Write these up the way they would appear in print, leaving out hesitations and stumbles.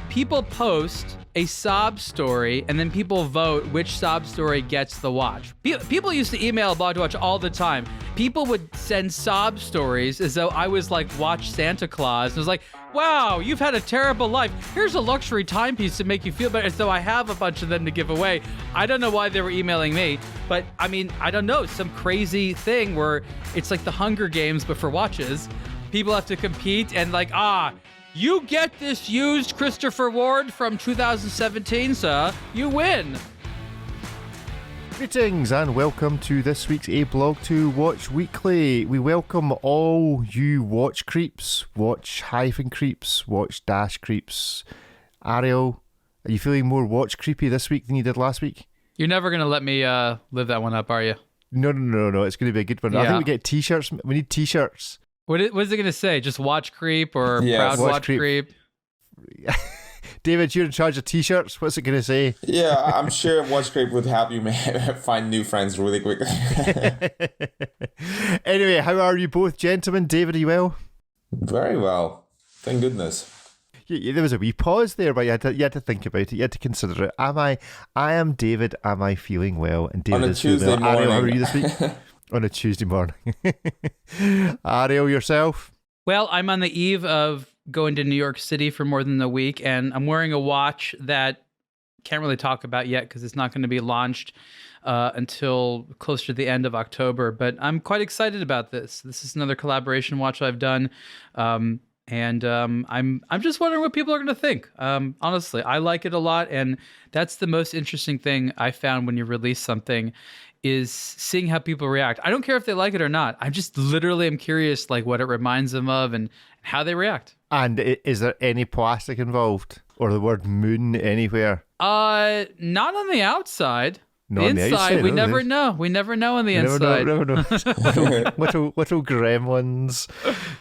people post a sob story and then people vote which sob story gets the watch. People used to email aBlogtoWatch all the time. People would send sob stories as though I was like Watch Santa Claus. And it was like, wow, you've had a terrible life. Here's a luxury timepiece to make you feel better, as though I have a bunch of them to give away. I don't know why they were emailing me, but I mean, I don't know, some crazy thing where it's like the Hunger Games, but for watches. People have to compete and like, you get this used Christopher Ward from 2017, sir. You win. Greetings and welcome to this week's aBlogtoWatch Weekly. We welcome all you watch creeps, watch hyphen creeps, watch dash creeps. Ariel, are you feeling more watch creepy this week than you did last week? You're never going to let me live that one up, are you? No. It's going to be a good one. Yeah. I think we get t-shirts. We need t-shirts. What is it going to say? Just watch creep or proud watch creep? David, you're in charge of t-shirts. What's it going to say? Yeah, I'm sure watch creep would help you find new friends really quickly. Anyway, how are you both, gentlemen? David, are you well? Very well. Thank goodness. Yeah, there was a wee pause there, but you had to think about it. You had to consider it. I am David. Am I feeling well? And David on a Tuesday morning. Ariel, how are you this week? On a Tuesday morning. Ariel, yourself? Well, I'm on the eve of going to New York City for more than a week, and I'm wearing a watch that can't really talk about yet because it's not going to be launched until closer to the end of October. But I'm quite excited about this. This is another collaboration watch I've done. I'm just wondering what people are going to think. Honestly, I like it a lot, and that's the most interesting thing I found when you release something is seeing how people react. I don't care if they like it or not. I'm just literally am curious like what it reminds them of and how they react. And is there any plastic involved or the word moon anywhere? Not on the outside. Not the on inside, the outside, we never know. We never know on the inside. Never know. little gremlins.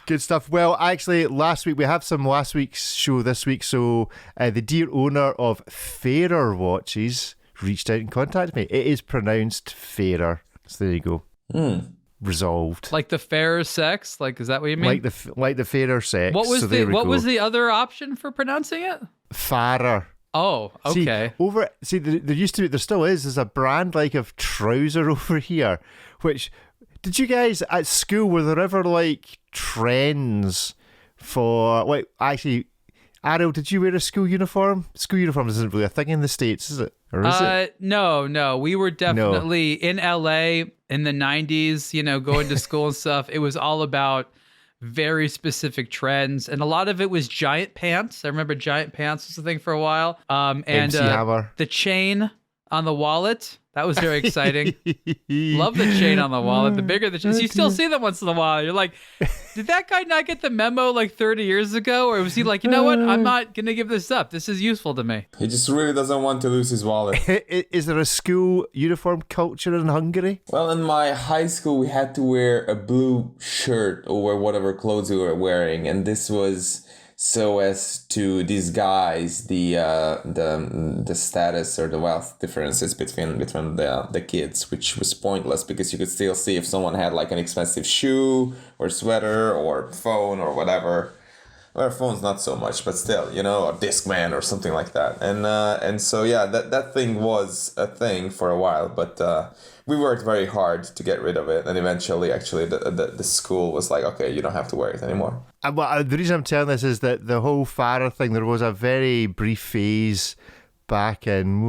Good stuff. Well, actually, last week, we have some last week's show this week. So the dear owner of Fairer Watches reached out and contacted me. It is pronounced Fairer. So there you go. Resolved. Like the fairer sex? Like, is that what you mean? Like the fairer sex. What was what was the other option for pronouncing it? Fairer. Oh, okay. There still is. There's a brand like of trouser over here. Which, did you guys at school, were there ever like trends for, like, actually, Ariel, did you wear a school uniform? School uniform isn't really a thing in the States, is it? Or is it? No. We were definitely in LA in the 90s, going to school and stuff. It was all about very specific trends, and a lot of it was giant pants. I remember giant pants was a thing for a while. And MC Hammer. The chain on the wallet, that was very exciting. Love the chain on the wallet. The bigger the chain, you still see them once in a while. You're like, did that guy not get the memo like 30 years ago? Or was he like, you know what? I'm not going to give this up. This is useful to me. He just really doesn't want to lose his wallet. Is there a school uniform culture in Hungary? Well, in my high school, we had to wear a blue shirt over whatever clothes we were wearing. And this was so as to disguise the status or the wealth differences between the kids, which was pointless because you could still see if someone had like an expensive shoe or sweater or phone or whatever. Well, phones not so much, but still, a Discman or something like that. And so yeah, that thing was a thing for a while, but we worked very hard to get rid of it, and eventually, actually, the school was like, okay, you don't have to wear it anymore. Well, the reason I'm telling this is that the whole Farah thing, there was a very brief phase back in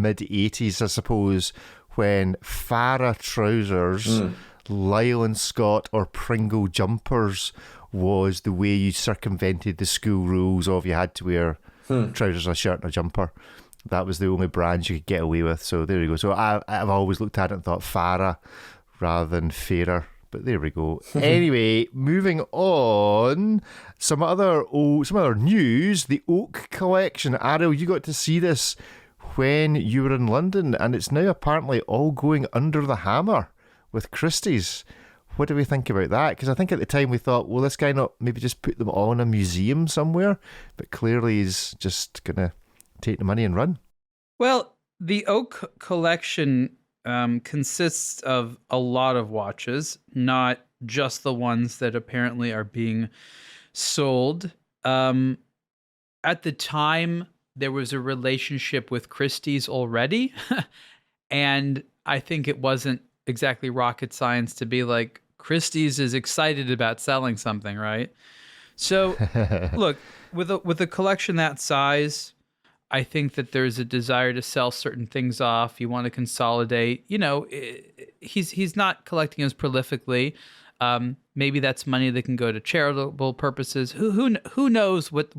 mid-80s, I suppose, when Farah trousers, Lyle and Scott or Pringle jumpers was the way you circumvented the school rules of you had to wear trousers, a shirt and a jumper. That was the only brand you could get away with. So there you go. So I've always looked at it and thought Farah rather than Fairer. But there we go. Anyway, moving on. Some other news. The Oak collection. Ariel, you got to see this when you were in London, and it's now apparently all going under the hammer with Christie's. What do we think about that? Because I think at the time we thought, will this guy not maybe just put them all in a museum somewhere? But clearly he's just going to take the money and run. Well, the Oak collection consists of a lot of watches, not just the ones that apparently are being sold. at the time there was a relationship with Christie's already, and I think it wasn't exactly rocket science to be like, Christie's is excited about selling something, right? So, look, with a collection that size, I think that there's a desire to sell certain things off. You want to consolidate. You know, he's not collecting as prolifically. Maybe that's money that can go to charitable purposes. Who knows what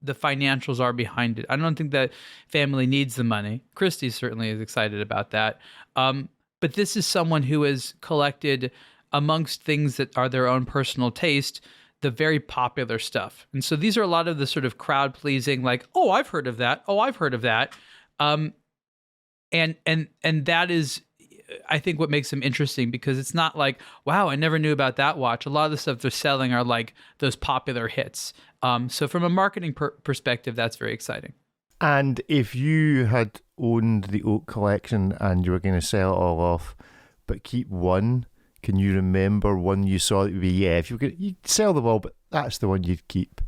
the financials are behind it? I don't think that family needs the money. Christie certainly is excited about that. But this is someone who has collected, amongst things that are their own personal taste, the very popular stuff. And so these are a lot of the sort of crowd pleasing, like, oh, I've heard of that. Oh, I've heard of that. And that is, I think, what makes them interesting, because it's not like, wow, I never knew about that watch. A lot of the stuff they're selling are like those popular hits. So from a marketing perspective, that's very exciting. And if you had owned the Oak collection and you were going to sell it all off, but keep one, can you remember one you saw that would be, yeah, if you'd sell them all, but that's the one you'd keep?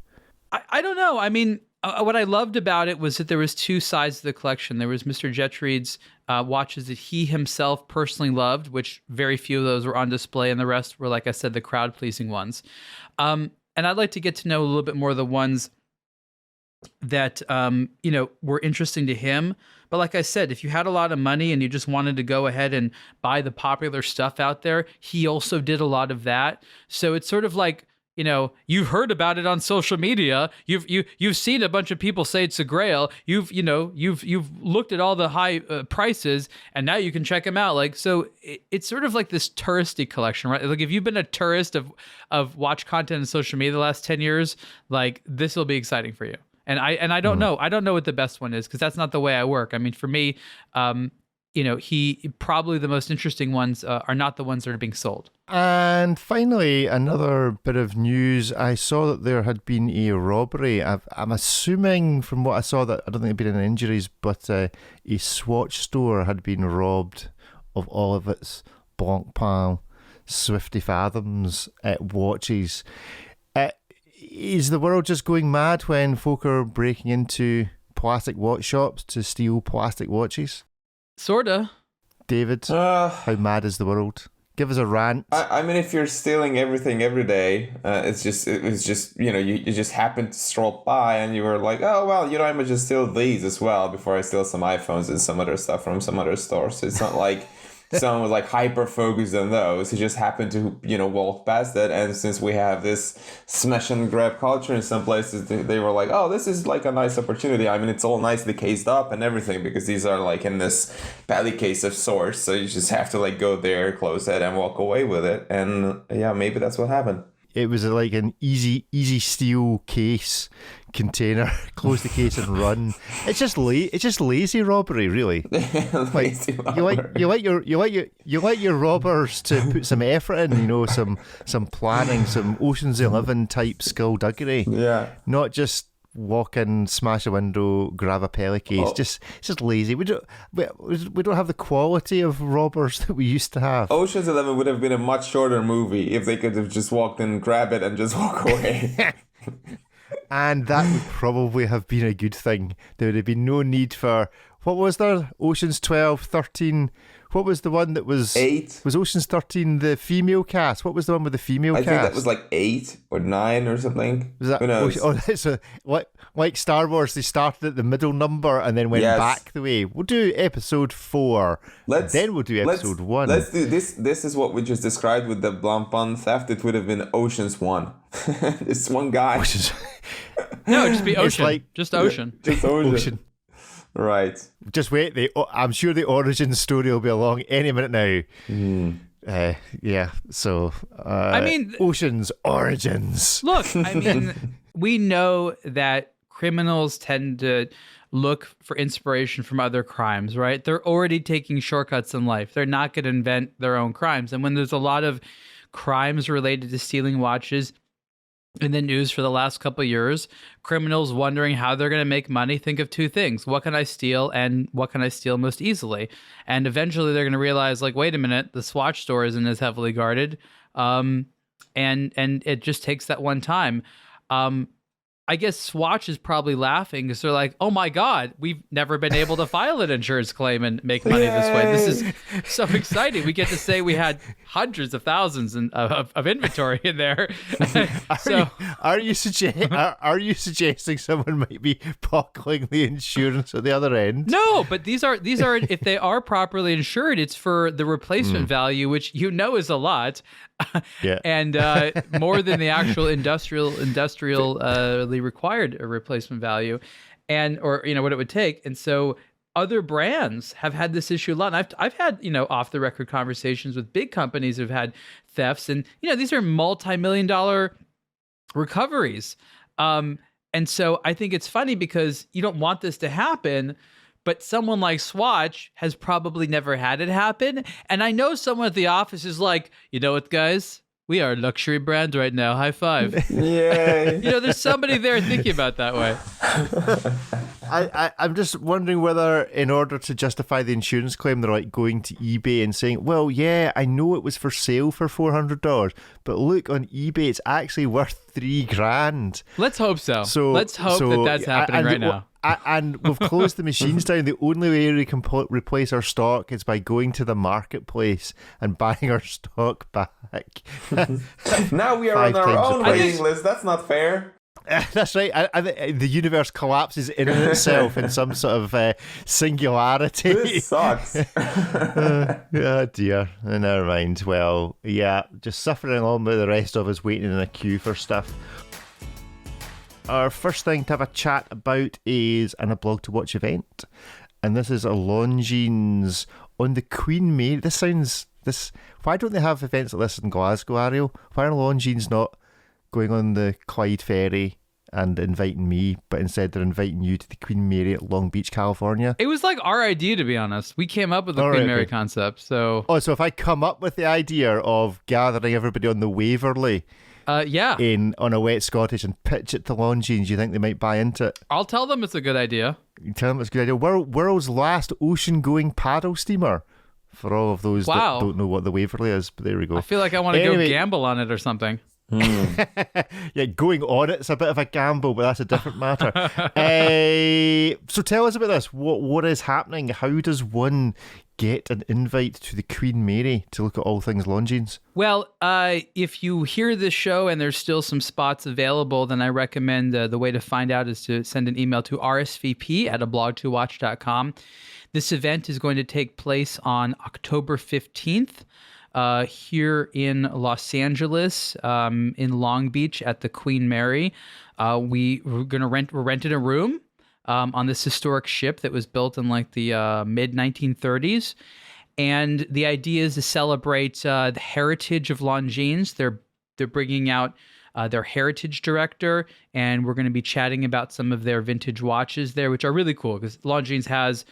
I don't know. I mean, what I loved about it was that there was two sides to the collection. There was Mr. Jetreed's watches that he himself personally loved, which very few of those were on display, and the rest were, like I said, the crowd-pleasing ones. And I'd like to get to know a little bit more of the ones that were interesting to him. But like I said, if you had a lot of money and you just wanted to go ahead and buy the popular stuff out there, he also did a lot of that. So it's sort of like, you've heard about it on social media. You've seen a bunch of people say it's a grail. You've looked at all the high prices, and now you can check them out. Like, so it's sort of like this touristy collection, right? Like, if you've been a tourist of watch content and social media the last 10 years, like, this will be exciting for you. And I don't know. I don't know what the best one is, because that's not the way I work. I mean, for me, he probably the most interesting ones are not the ones that are being sold. And finally, another bit of news. I saw that there had been a robbery. I'm assuming from what I saw that I don't think there had been any injuries, but a Swatch store had been robbed of all of its Blancpain Swifty Fathoms watches. Is the world just going mad when folk are breaking into plastic watch shops to steal plastic watches? Sorta. David, how mad is the world? Give us a rant. I mean, if you're stealing everything every day, it was just you just happened to stroll by and you were like, oh well, I might just steal these as well before I steal some iPhones and some other stuff from some other stores. So it's not like someone was like hyper focused on those. He just happened to walk past it, and since we have this smash and grab culture in some places, they were like, oh, this is like a nice opportunity. I mean, it's all nicely cased up and everything, because these are like in this belly case of sorts, so you just have to like go there, close it, and walk away with it. And yeah, maybe that's what happened. It was like an easy steel case container. Close the case and run. It's just lazy robbery, really. Lazy robbery. You like your robbers to put some effort in, some planning, some Ocean's 11 type skullduggery. Yeah. Not just walk in, smash a window, grab a pelly case. It's just lazy. We don't have the quality of robbers that we used to have. Ocean's 11 would have been a much shorter movie if they could have just walked in, grab it, and just walk away. And that would probably have been a good thing. There would have been no need for, what was there? Ocean's 12, 13. What was the one that was 8? Was Ocean's 13 the female cast? What was the one with the female cast? I think that was like 8 or 9 or something. Was that? Who knows? So like Star Wars, they started at the middle number and then went back the way. We'll do episode 4. Then we'll do episode 1. Let's do this. This is what we just described with the Blancpain theft. It would have been Ocean's 1. It's one guy. No, it'd just be Ocean. Just Ocean. Just Ocean. Right. Just wait. I'm sure the origin story will be along any minute now. Yeah. So, I mean, Ocean's origins. Look, I mean, we know that criminals tend to look for inspiration from other crimes, right? They're already taking shortcuts in life. They're not going to invent their own crimes. And when there's a lot of crimes related to stealing watches in the news for the last couple of years, criminals wondering how they're going to make money think of two things: what can I steal, and what can I steal most easily? And eventually they're going to realize, like, wait a minute, the Swatch store isn't as heavily guarded, and it just takes that one time. I guess Swatch is probably laughing because they're like, oh my God, we've never been able to file an insurance claim and make money this way. This is so exciting. We get to say we had hundreds of thousands of inventory in there. Are you suggesting someone might be pockling the insurance at the other end? No, but these are if they are properly insured, it's for the replacement value, which is a lot. Yeah. And more than the actual industrially required replacement value, and or what it would take. And so other brands have had this issue a lot. And I've had off the record conversations with big companies who've had thefts, and these are multi-million-dollar recoveries. And so I think it's funny because you don't want this to happen. But someone like Swatch has probably never had it happen. And I know someone at the office is like, you know what, guys? We are a luxury brand right now. High five. Yay. There's somebody there thinking about that way. I'm just wondering whether, in order to justify the insurance claim, they're like going to eBay and saying, well, yeah, I know it was for sale for $400, but look, on eBay, it's actually worth $3,000. Let's hope so. Let's hope that's happening right now. And we've closed the machines down. The only way we can replace our stock is by going to the marketplace and buying our stock back. Now we are on our own waiting list. That's not fair. That's right. The universe collapses in itself in some sort of singularity. This sucks. Oh dear. Never mind. Well, yeah, just suffering along with the rest of us waiting in a queue for stuff. Our first thing to have a chat about is an aBlogtoWatch event, and this is a Longines on the Queen Mary. Why don't they have events like this in Glasgow, Ariel? Why are Longines not going on the Clyde Ferry and inviting me, but instead they're inviting you to the Queen Mary at Long Beach, California? It was like our idea, to be honest. We came up with the Queen Mary concept, so... Oh, so if I come up with the idea of gathering everybody on the Waverley... yeah. On a wet Scottish and pitch it to Longines, you think they might buy into it? I'll tell them it's a good idea. You tell them it's a good idea. World's last ocean-going paddle steamer. For all of those that don't know what the Waverley is, but there we go. I feel like I want to go gamble on it or something. Yeah, going on it's a bit of a gamble, but that's a different matter. So tell us about this. What is happening? How does one get an invite to the Queen Mary to look at all things Longines? Well, if you hear this show and there's still some spots available, then I recommend the way to find out is to send an email to rsvp@aBlogtoWatch.com. This event is going to take place on October 15th here in Los Angeles, in Long Beach at the Queen Mary. We're renting a room on this historic ship that was built in like the mid-1930s. And the idea is to celebrate the heritage of Longines. They're bringing out their heritage director, and we're going to be chatting about some of their vintage watches there, which are really cool because Longines has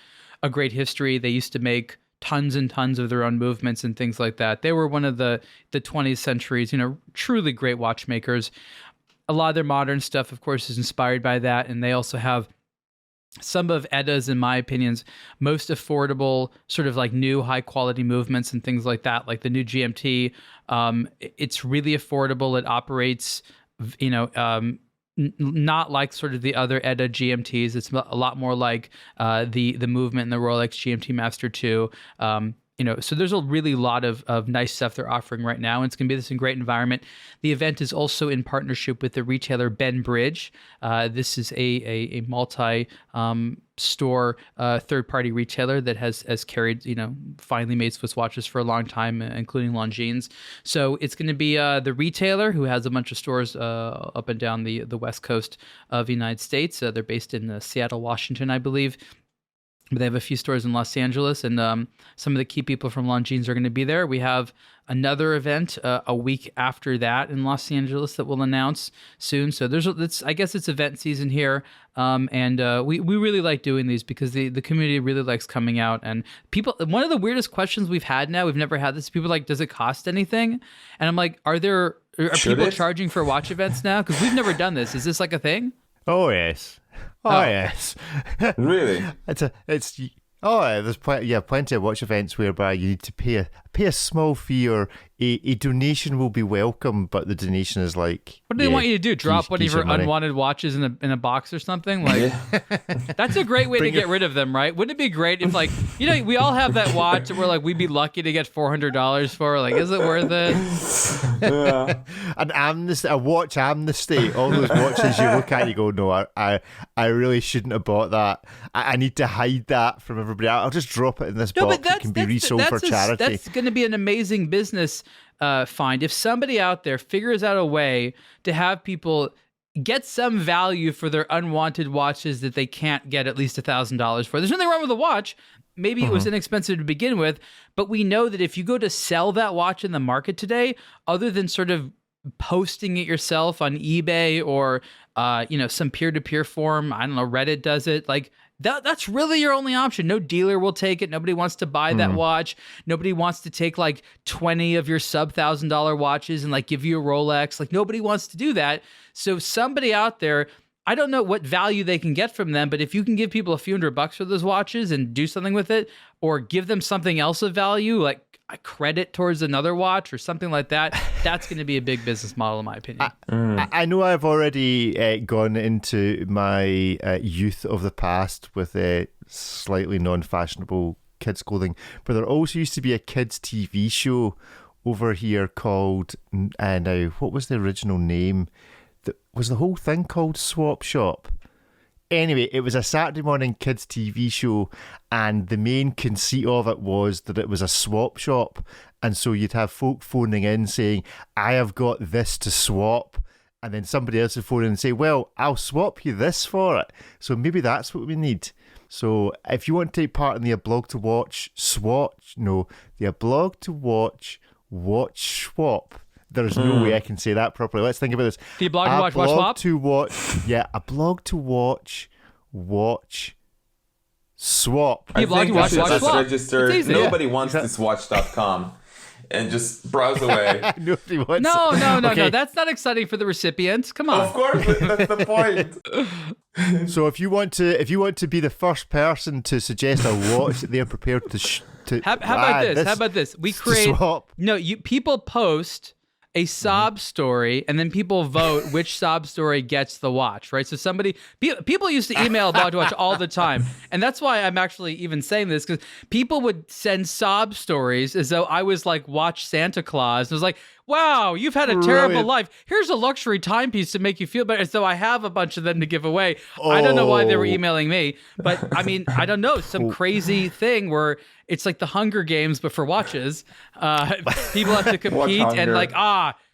a great history. They used to make tons and tons of their own movements and things like that. They were one of the 20th century's, truly great watchmakers. A lot of their modern stuff, of course, is inspired by that, and they also have some of Edda's, in my opinions, most affordable sort of like new high quality movements and things like that, like the new GMT. It's really affordable. It operates, not like sort of the other Edda GMTs. It's a lot more like the movement in the Rolex GMT Master 2. So there's a really lot of nice stuff they're offering right now, and it's going to be this great environment. The event is also in partnership with the retailer Ben Bridge. This is a multi-store third-party retailer that has carried finely made Swiss watches for a long time, including Longines. So it's going to be the retailer who has a bunch of stores up and down the west coast of the United States. They're based in Seattle, Washington, I believe. But they have a few stores in Los Angeles, and some of the key people from Longines are going to be there. We have another event a week after that in Los Angeles that we'll announce soon. So I guess it's event season here, and we really like doing these because the community really likes coming out. And people, one of the weirdest questions we've had now, we've never had this. People are like, does it cost anything? And I'm like, are people charging for watch events now? Because we've never done this. Is this like a thing? Oh yes. Oh yes. Really? There's plenty of watch events whereby you need to pay a pay a small fee, or a donation will be welcome, but the donation is like... What do they want you to do? Drop one of your unwanted watches in a box or something? Like, that's a great way to get rid of them, right? Wouldn't it be great if, like, you know, we all have that watch that we're like, we'd be lucky to get $400 for. Like, is it worth it? Yeah. An amnesty, a watch amnesty. All those watches you look at, you go, no, I really shouldn't have bought that. I need to hide that from everybody. I'll just drop it in this box. It can be resold for charity. That's going to be an amazing business find. If somebody out there figures out a way to have people get some value for their unwanted watches that they can't get at least $1,000 for. There's nothing wrong with the watch. Maybe it was inexpensive to begin with, but we know that if you go to sell that watch in the market today, other than sort of posting it yourself on eBay or some peer-to-peer forum, I don't know, Reddit does it, like that's really your only option. No dealer will take it. Nobody wants to buy that watch. Nobody wants to take like 20 of your sub $1,000 watches and like give you a Rolex. Like nobody wants to do that. So somebody out there, I don't know what value they can get from them, but if you can give people a few $100 for those watches and do something with it, or give them something else of value, like a credit towards another watch or something like that, that's going to be a big business model, in my opinion. I know I've already gone into my youth of the past with slightly non-fashionable kids clothing, but there also used to be a kids TV show over here called, now what was the original name? Was the whole thing called Swap Shop? Anyway, it was a Saturday morning kids TV show, and the main conceit of it was that it was a swap shop, and so you'd have folk phoning in saying, I have got this to swap, and then somebody else would phone in and say, well, I'll swap you this for it. So maybe that's what we need. So if you want to take part in the aBlogtoWatch the aBlogtoWatch watch swap, there's no way I can say that properly. Let's think about this. The aBlogtoWatch watch swap? aBlogtoWatch watch swap. I think I should watch just swap. register. Easy, Nobody wants this watch.com and just browse away. Nobody wants No, Okay. that's not exciting for the recipients. Come on. Of course, that's the point. So if you want to be the first person to suggest a watch that they are prepared to How about this? We create swap. People post a sob story, and then people vote which sob story gets the watch, right? So people used to email aBlogtoWatch all the time, and that's why I'm actually even saying this, because people would send sob stories as though I was like Watch Santa Claus, and it was like, wow, you've had a terrible life. Here's a luxury timepiece to make you feel better. So I have a bunch of them to give away. I don't know why they were emailing me, but I mean, I don't know, some crazy thing where it's like the Hunger Games, but for watches. People have to compete and like,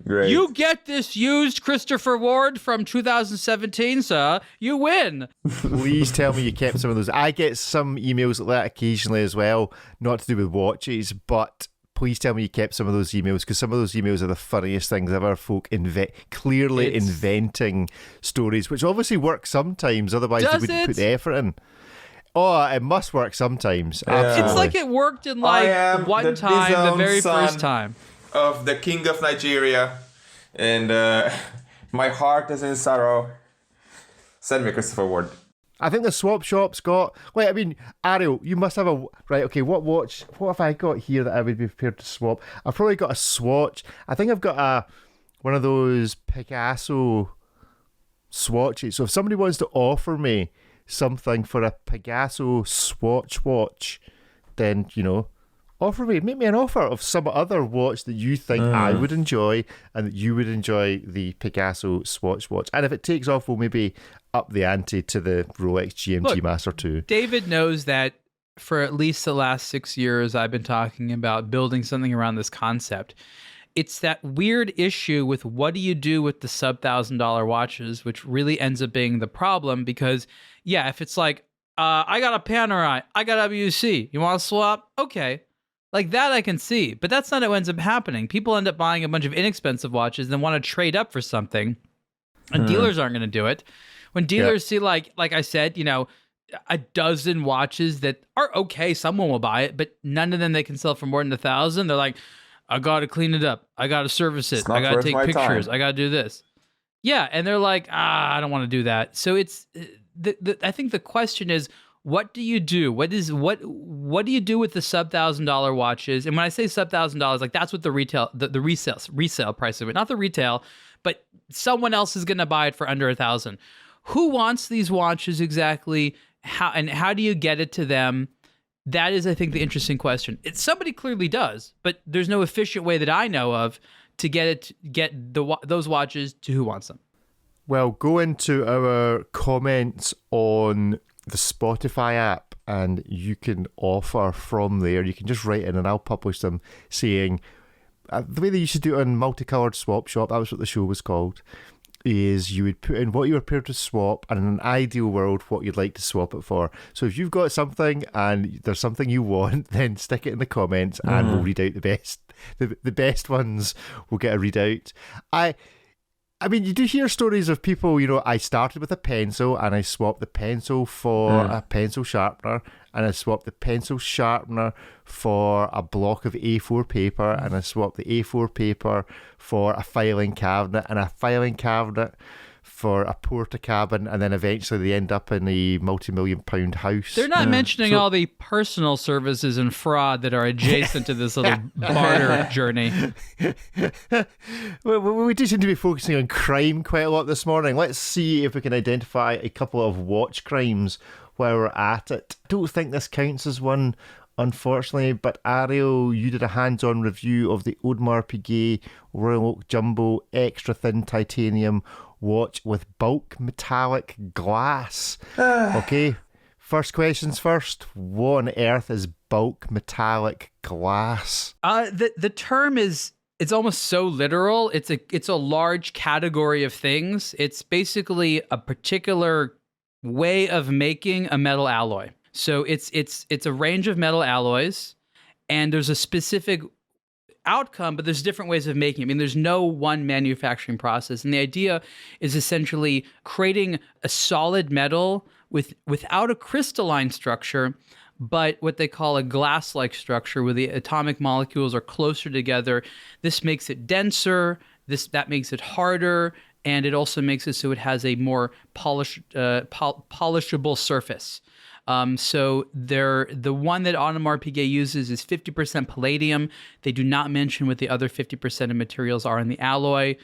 Great. You get this used Christopher Ward from 2017, sir. You win. Please tell me you kept some of those. I get some emails like that occasionally as well, not to do with watches, but please tell me you kept some of those emails, because some of those emails are the funniest things ever. Folk clearly inventing stories, which obviously work sometimes, otherwise they wouldn't put the effort in. Oh, it must work sometimes. Absolutely. It's like it worked in like one time, the very first time. Of the king of Nigeria, and my heart is in sorrow. Send me Christopher Ward. I think the swap shop's got... Wait, I mean, Ariel, you must have a... Right, okay, what have I got here that I would be prepared to swap? I've probably got a Swatch. I think I've got one of those Picasso swatches. So if somebody wants to offer me something for a Picasso Swatch watch, then, make me an offer of some other watch that you think I would enjoy and that you would enjoy the Picasso Swatch watch. And if it takes off, we'll maybe up the ante to the Rolex GMT Master 2. David knows that for at least the last 6 years, I've been talking about building something around this concept. It's that weird issue with what do you do with the sub $1,000 watches, which really ends up being the problem because, if it's like, I got a Panerai, I got WC, you want to swap? Okay. Like that I can see, but that's not what ends up happening. People end up buying a bunch of inexpensive watches and then want to trade up for something, and dealers aren't going to do it. When dealers see, like I said, a dozen watches that are okay, someone will buy it, but none of them they can sell for more than 1,000. They're like, I got to clean it up. I got to service it. I got to take pictures. I got to do this. Yeah, and they're like, I don't want to do that. So it's, I think the question is, what do you do? What do you do with the sub $1,000 watches? And when I say sub $1,000, like that's what the resale price of it, not the retail, but someone else is going to buy it for under $1,000. Who wants these watches exactly? How do you get it to them? That is, I think, the interesting question. Somebody clearly does, but there's no efficient way that I know of to get those watches to who wants them. Well, go into our comments on the Spotify app and you can offer from there. You can just write in and I'll publish them saying, the way that you should do it on Multicolored Swap Shop, that was what the show was called, is you would put in what you were prepared to swap and in an ideal world what you'd like to swap it for. So if you've got something and there's something you want, then stick it in the comments and we'll read out the best. The best ones will get a readout. I mean, you do hear stories of people, I started with a pencil and I swapped the pencil for a pencil sharpener and I swapped the pencil sharpener for a block of A4 paper and I swapped the A4 paper for a filing cabinet and a filing cabinet for a porta cabin, and then eventually they end up in a multi-million-pound house. They're not mentioning all the personal services and fraud that are adjacent to this little barter journey. Well, we do seem to be focusing on crime quite a lot this morning. Let's see if we can identify a couple of watch crimes while we're at it. I don't think this counts as one, unfortunately, but Ariel, you did a hands-on review of the Audemars Piguet Royal Oak Jumbo Extra Thin Titanium watch with bulk metallic glass. Okay, first questions first. What on earth is bulk metallic glass? The term it's almost so literal. It's a large category of things. It's basically a particular way of making a metal alloy. So it's a range of metal alloys, and there's a specific outcome, but there's different ways of making it. I mean, there's no one manufacturing process, and the idea is essentially creating a solid metal without a crystalline structure, but what they call a glass-like structure where the atomic molecules are closer together. This makes it denser, that makes it harder, and it also makes it so it has a more polishable surface. So the one that Audemars Piguet uses is 50% palladium. They do not mention what the other 50% of materials are in the alloy.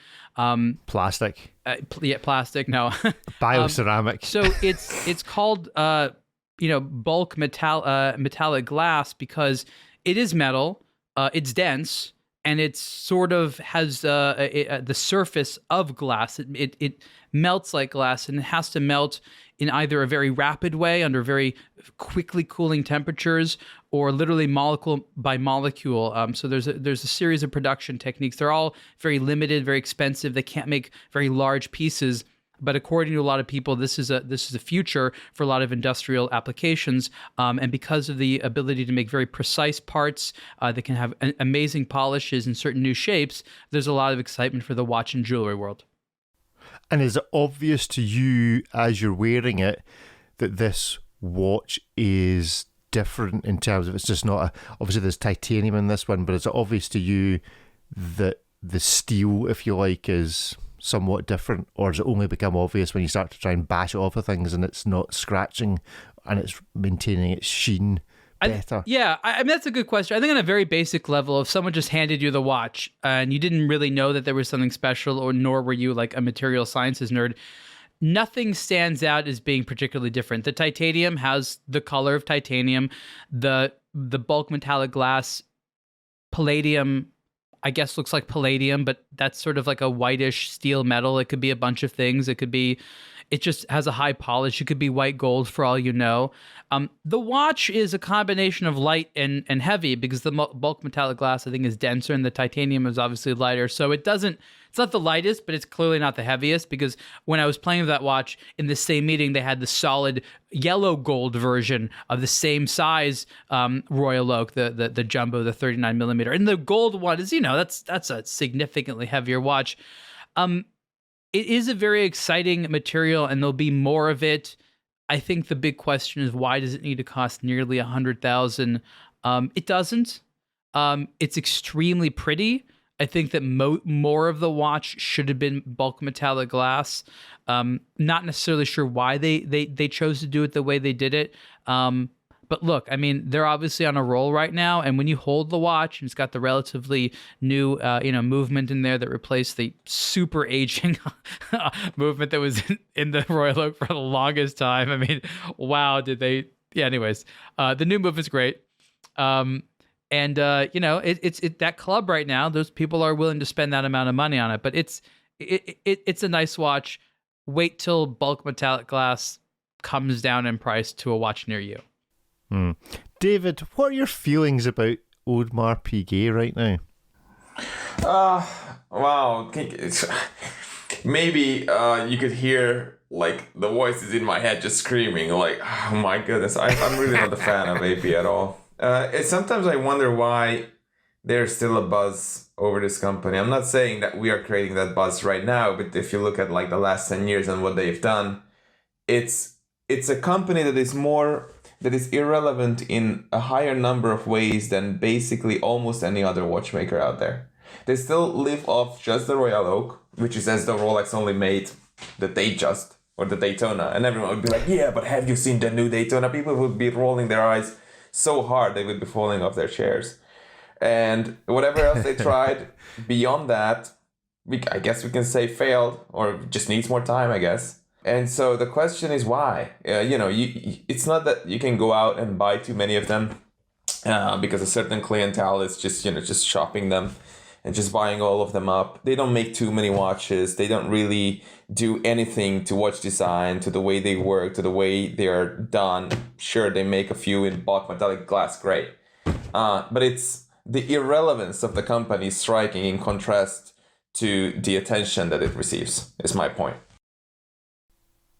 Plastic. Plastic. No. Bioceramic. So it's called bulk metallic glass because it is metal. It's dense. And it sort of has the surface of glass. It melts like glass, and it has to melt in either a very rapid way under very quickly cooling temperatures, or literally molecule by molecule. So there's a series of production techniques. They're all very limited, very expensive. They can't make very large pieces. But according to a lot of people, this is a future for a lot of industrial applications, and because of the ability to make very precise parts that can have amazing polishes and certain new shapes, there's a lot of excitement for the watch and jewelry world. And is it obvious to you as you're wearing it that this watch is different in terms of it's just not obviously there's titanium in this one, but is it obvious to you that the steel, if you like, is somewhat different, or does it only become obvious when you start to try and bash it off of things and it's not scratching and it's maintaining its sheen better? I mean, that's a good question. I think on a very basic level, if someone just handed you the watch and you didn't really know that there was something special, or nor were you like a material sciences nerd, nothing stands out as being particularly different. The titanium has the color of titanium. The bulk metallic glass, palladium, I guess looks like palladium, but that's sort of like a whitish steel metal. It could be a bunch of things. It just has a high polish. It could be white gold for all you know. The watch is a combination of light and heavy, because the bulk metallic glass, I think, is denser, and the titanium is obviously lighter. So it's not the lightest, but it's clearly not the heaviest, because when I was playing with that watch in the same meeting, they had the solid yellow gold version of the same size Royal Oak, the jumbo, the 39 millimeter. And the gold one is, that's a significantly heavier watch. It is a very exciting material, and there'll be more of it. I think the big question is, why does it need to cost nearly $100,000? It doesn't. It's extremely pretty. I think that more of the watch should have been bulk metallic glass. Not necessarily sure why they chose to do it the way they did it. But look, I mean, they're obviously on a roll right now, and when you hold the watch, and it's got the relatively new, movement in there that replaced the super aging movement that was in the Royal Oak for the longest time. I mean, wow, did they? Yeah. Anyways, the new movement's great, and it's that club right now. Those people are willing to spend that amount of money on it, but it's a nice watch. Wait till bulk metallic glass comes down in price to a watch near you. David, what are your feelings about Audemars Piguet right now? Wow. Maybe you could hear like the voices in my head just screaming like, oh my goodness, I'm really not a fan of AP at all. Sometimes I wonder why there's still a buzz over this company. I'm not saying that we are creating that buzz right now, but if you look at like the last 10 years and what they've done, it's a company that is irrelevant in a higher number of ways than basically almost any other watchmaker out there. They still live off just the Royal Oak, which is as though Rolex only made the Datejust or the Daytona, and everyone would be like, yeah, but have you seen the new Daytona? People would be rolling their eyes so hard they would be falling off their chairs. And whatever else they tried beyond that, I guess we can say failed, or just needs more time, I guess. And so the question is why? It's not that you can go out and buy too many of them because a certain clientele is just shopping them and just buying all of them up. They don't make too many watches. They don't really do anything to watch design, to the way they work, to the way they are done. Sure, they make a few in bulk metallic glass, great. But it's the irrelevance of the company striking in contrast to the attention that it receives, is my point.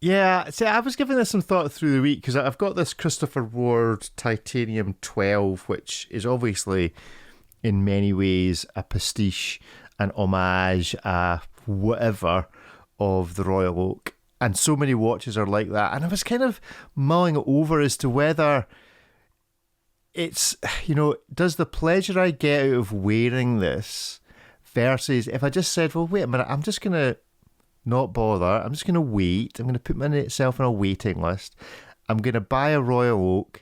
Yeah, see, I was giving this some thought through the week because I've got this Christopher Ward Titanium 12, which is obviously in many ways a pastiche, an homage, whatever of the Royal Oak. And so many watches are like that. And I was kind of mulling it over as to whether it's, does the pleasure I get out of wearing this versus if I just said, well, wait a minute, I'm just going to not bother. I'm just going to wait. I'm going to put myself on a waiting list. I'm going to buy a Royal Oak,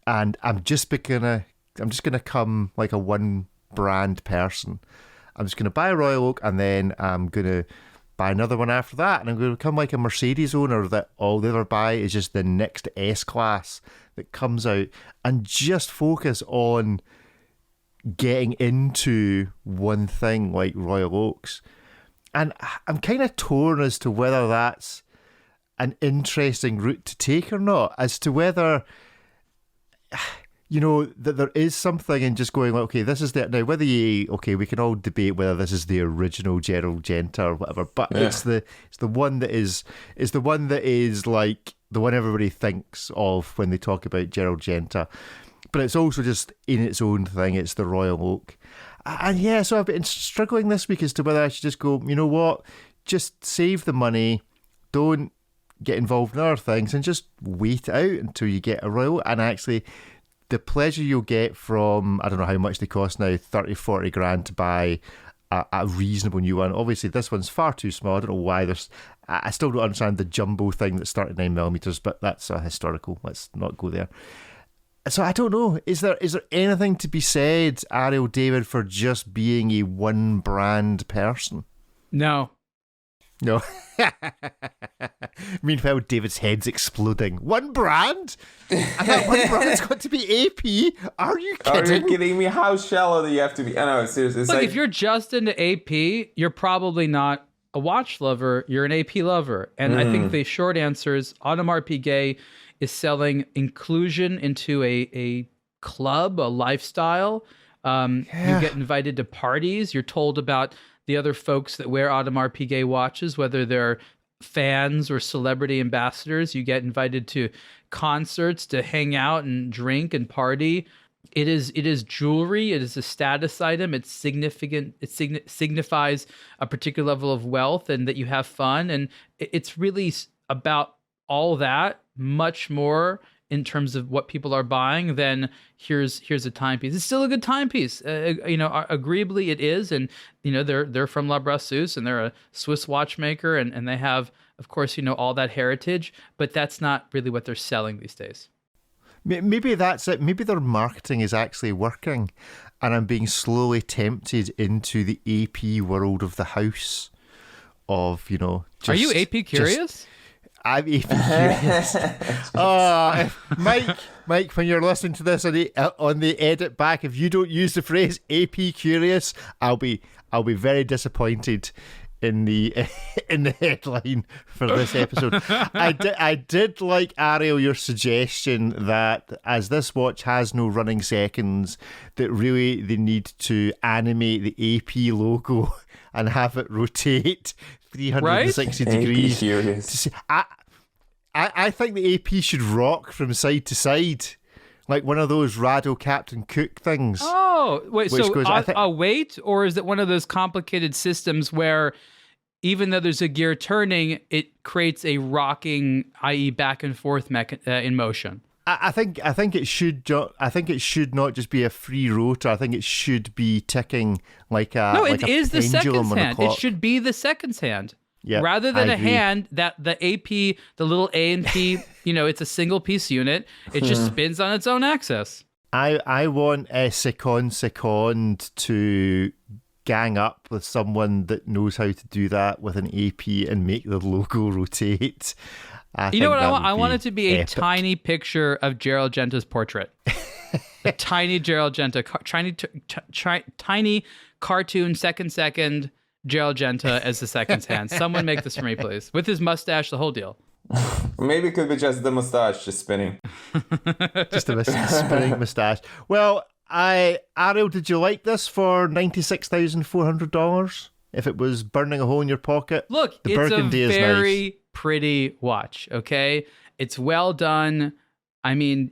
and I'm just going to come like a one brand person. I'm just going to buy a Royal Oak, and then I'm going to buy another one after that, and I'm going to become like a Mercedes owner that all they ever buy is just the next S-Class that comes out, and just focus on getting into one thing like Royal Oaks. And I'm kind of torn as to whether that's an interesting route to take or not, as to whether, that there is something in just going, okay, this is the, now whether we can all debate whether this is the original Gerald Genta or whatever, but yeah. it's the one that is like the one everybody thinks of when they talk about Gerald Genta. But it's also just in its own thing, it's the Royal Oak. And yeah, so I've been struggling this week as to whether I should just go, you know what, just save the money, don't get involved in other things, and just wait out until you get a Royal. And actually, the pleasure you'll get from, I don't know how much they cost now, 30, 40 grand to buy a reasonable new one. Obviously, this one's far too small. I don't know why I still don't understand the jumbo thing that's 39mm, but that's historical. Let's not go there. So I don't know. Is there anything to be said, Ariel, David, for just being a one brand person? No. Meanwhile, David's head's exploding. One brand? And that one brand's got to be AP? Are you kidding? Are you kidding me? How shallow do you have to be? I know, seriously. Look, if you're just into AP, you're probably not a watch lover. You're an AP lover. And I think the short answer is Audemars Piguet is selling inclusion into a club, a lifestyle. You get invited to parties. You're told about the other folks that wear Audemars Piguet watches, whether they're fans or celebrity ambassadors. You get invited to concerts to hang out and drink and party. It is jewelry. It is a status item. It's significant. It signifies a particular level of wealth and that you have fun. And it's really about all that, much more in terms of what people are buying, then here's a timepiece. It's still a good timepiece. Agreeably it is. And, they're from La Brasseuse, and they're a Swiss watchmaker, and they have, of course, all that heritage, but that's not really what they're selling these days. Maybe that's it. Maybe their marketing is actually working, and I'm being slowly tempted into the AP world of the house of, Are you AP curious? I'm AP curious. Mike, when you're listening to this on the edit back, if you don't use the phrase AP curious, I'll be very disappointed in the headline for this episode. I did like, Ariel, your suggestion that as this watch has no running seconds, that really they need to animate the AP logo and have it rotate 360 degrees. Curious. To see, I think the AP should rock from side to side, like one of those Rado Captain Cook things. Oh, wait, so goes, a weight, or is it one of those complicated systems where even though there's a gear turning, it creates a rocking, i.e. back and forth in motion? I think it should. I think it should not just be a free rotor. I think it should be ticking like a. No, it is the seconds hand. It should be the seconds hand. Yeah, rather than a hand that the AP, the little A and P, it's a single piece unit. It just spins on its own axis. I want a second to gang up with someone that knows how to do that with an AP and make the logo rotate. You know what I want? I want it to be a tiny picture of Gerald Genta's portrait. A tiny Gerald Genta, tiny cartoon second Gerald Genta as the seconds hand. Someone make this for me, please. With his mustache, the whole deal. Maybe it could be just the mustache just spinning. Just a spinning mustache. Well, Ariel, did you like this for $96,400? If it was burning a hole in your pocket? Look, it's a very pretty watch, okay? It's well done. I mean,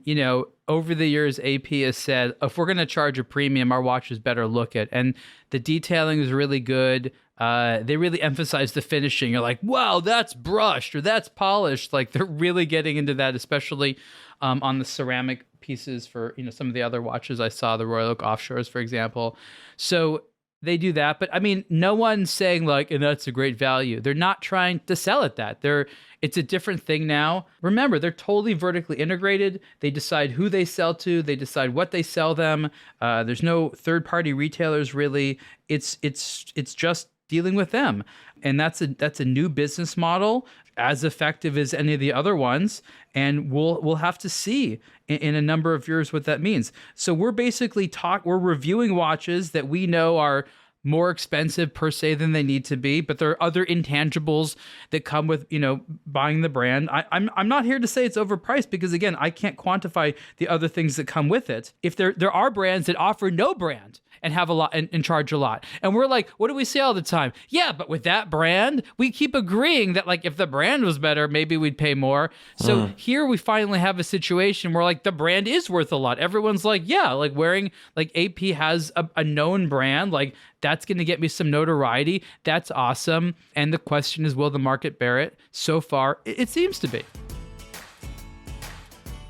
over the years, AP has said, if we're going to charge a premium, our watches better look it. And the detailing is really good. They really emphasize the finishing. You're like, wow, that's brushed or that's polished. Like, they're really getting into that, especially on the ceramic pieces for, some of the other watches I saw, the Royal Oak Offshores, for example. So they do that. But I mean, no one's saying like, and that's a great value. They're not trying to sell it that. It's a different thing now. Remember, they're totally vertically integrated. They decide who they sell to. They decide what they sell them. There's no third-party retailers really. It's just dealing with them, and that's a new business model, as effective as any of the other ones. And we'll have to see in a number of years what that means. So we're basically we're reviewing watches that we know are more expensive per se than they need to be, but there are other intangibles that come with, buying the brand. I'm not here to say it's overpriced, because again, I can't quantify the other things that come with it. If there are brands that offer no brand and have a lot and charge a lot, and we're like, what do we say all the time? Yeah, but with that brand, we keep agreeing that like if the brand was better, maybe we'd pay more. So here we finally have a situation where like the brand is worth a lot. Everyone's like, yeah, like wearing like AP has a known brand, like that's going to get me some notoriety. That's awesome. And the question is, will the market bear it? So far, it seems to be.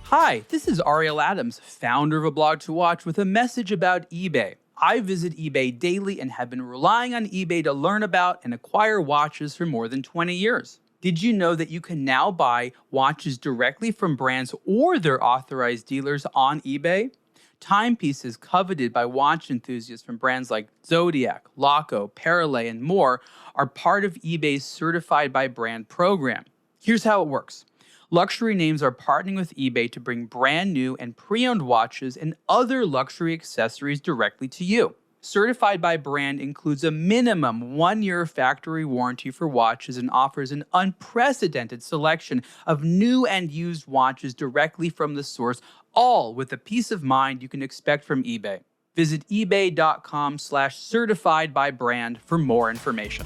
Hi, this is Ariel Adams, founder of aBlogtoWatch, with a message about eBay. I visit eBay daily and have been relying on eBay to learn about and acquire watches for more than 20 years. Did you know that you can now buy watches directly from brands or their authorized dealers on eBay? Timepieces coveted by watch enthusiasts from brands like Zodiac, Laco, Parallel, and more are part of eBay's Certified by Brand program. Here's how it works. Luxury names are partnering with eBay to bring brand new and pre-owned watches and other luxury accessories directly to you. Certified by Brand includes a minimum 1-year factory warranty for watches and offers an unprecedented selection of new and used watches directly from the source, all with the peace of mind you can expect from eBay. Visit ebay.com/certified by brand for more information.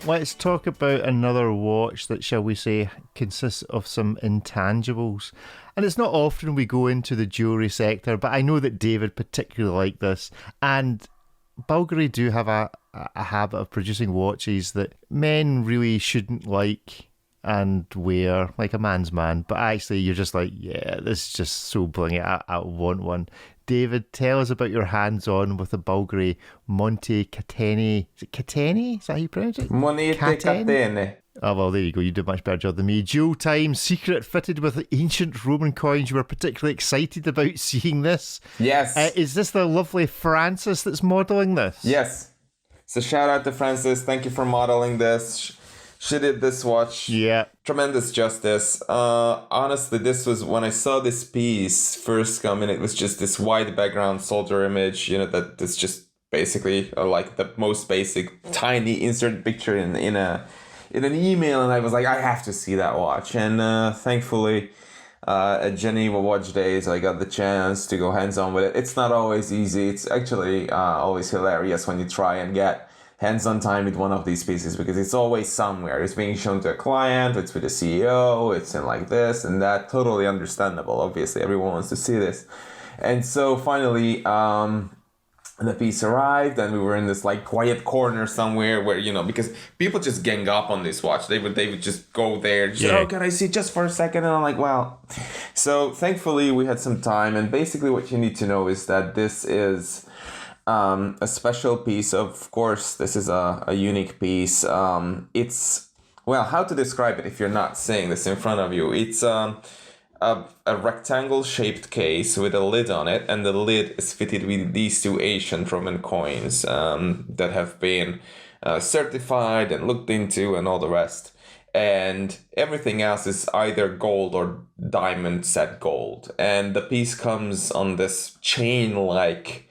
Let's talk about another watch that, shall we say, consists of some intangibles. And it's not often we go into the jewellery sector, but I know that David particularly liked this. And Bulgari do have a habit of producing watches that men really shouldn't like and wear like a man's man, but actually you're just like, yeah, this is just so brilliant. I want one. David, tell us about your hands-on with the Bulgari Monte Catene. Is it Catene? Is that how you pronounce it? Monete Catene. Oh, well, there you go. You did a much better job than me. Dual time secret fitted with ancient Roman coins. You were particularly excited about seeing this. Yes. Is this the lovely Frances that's modelling this? Yes. So shout out to Frances. Thank you for modeling this. She did this watch. Yeah. Tremendous justice. Honestly, this was when I saw this piece first come in, it was just this white background soldier image, that is just basically like the most basic tiny insert picture in an email, and I was like, I have to see that watch. And thankfully, at Geneva Watch Days, I got the chance to go hands-on with it. It's not always easy. It's actually always hilarious when you try and get hands-on time with one of these pieces, because it's always somewhere. It's being shown to a client, it's with the CEO, it's in like this and that. Totally understandable. Obviously, everyone wants to see this. And so finally, the piece arrived, and we were in this like quiet corner somewhere where, because people just gang up on this watch. They would just go there, oh, can I see just for a second? And I'm like, well. So thankfully we had some time, and basically what you need to know is that this is a special piece. Of course, this is a unique piece. It's, well, how to describe it if you're not seeing this in front of you? It's a rectangle shaped case with a lid on it, and the lid is fitted with these two ancient Roman coins that have been certified and looked into and all the rest. And everything else is either gold or diamond set gold. And the piece comes on this chain-like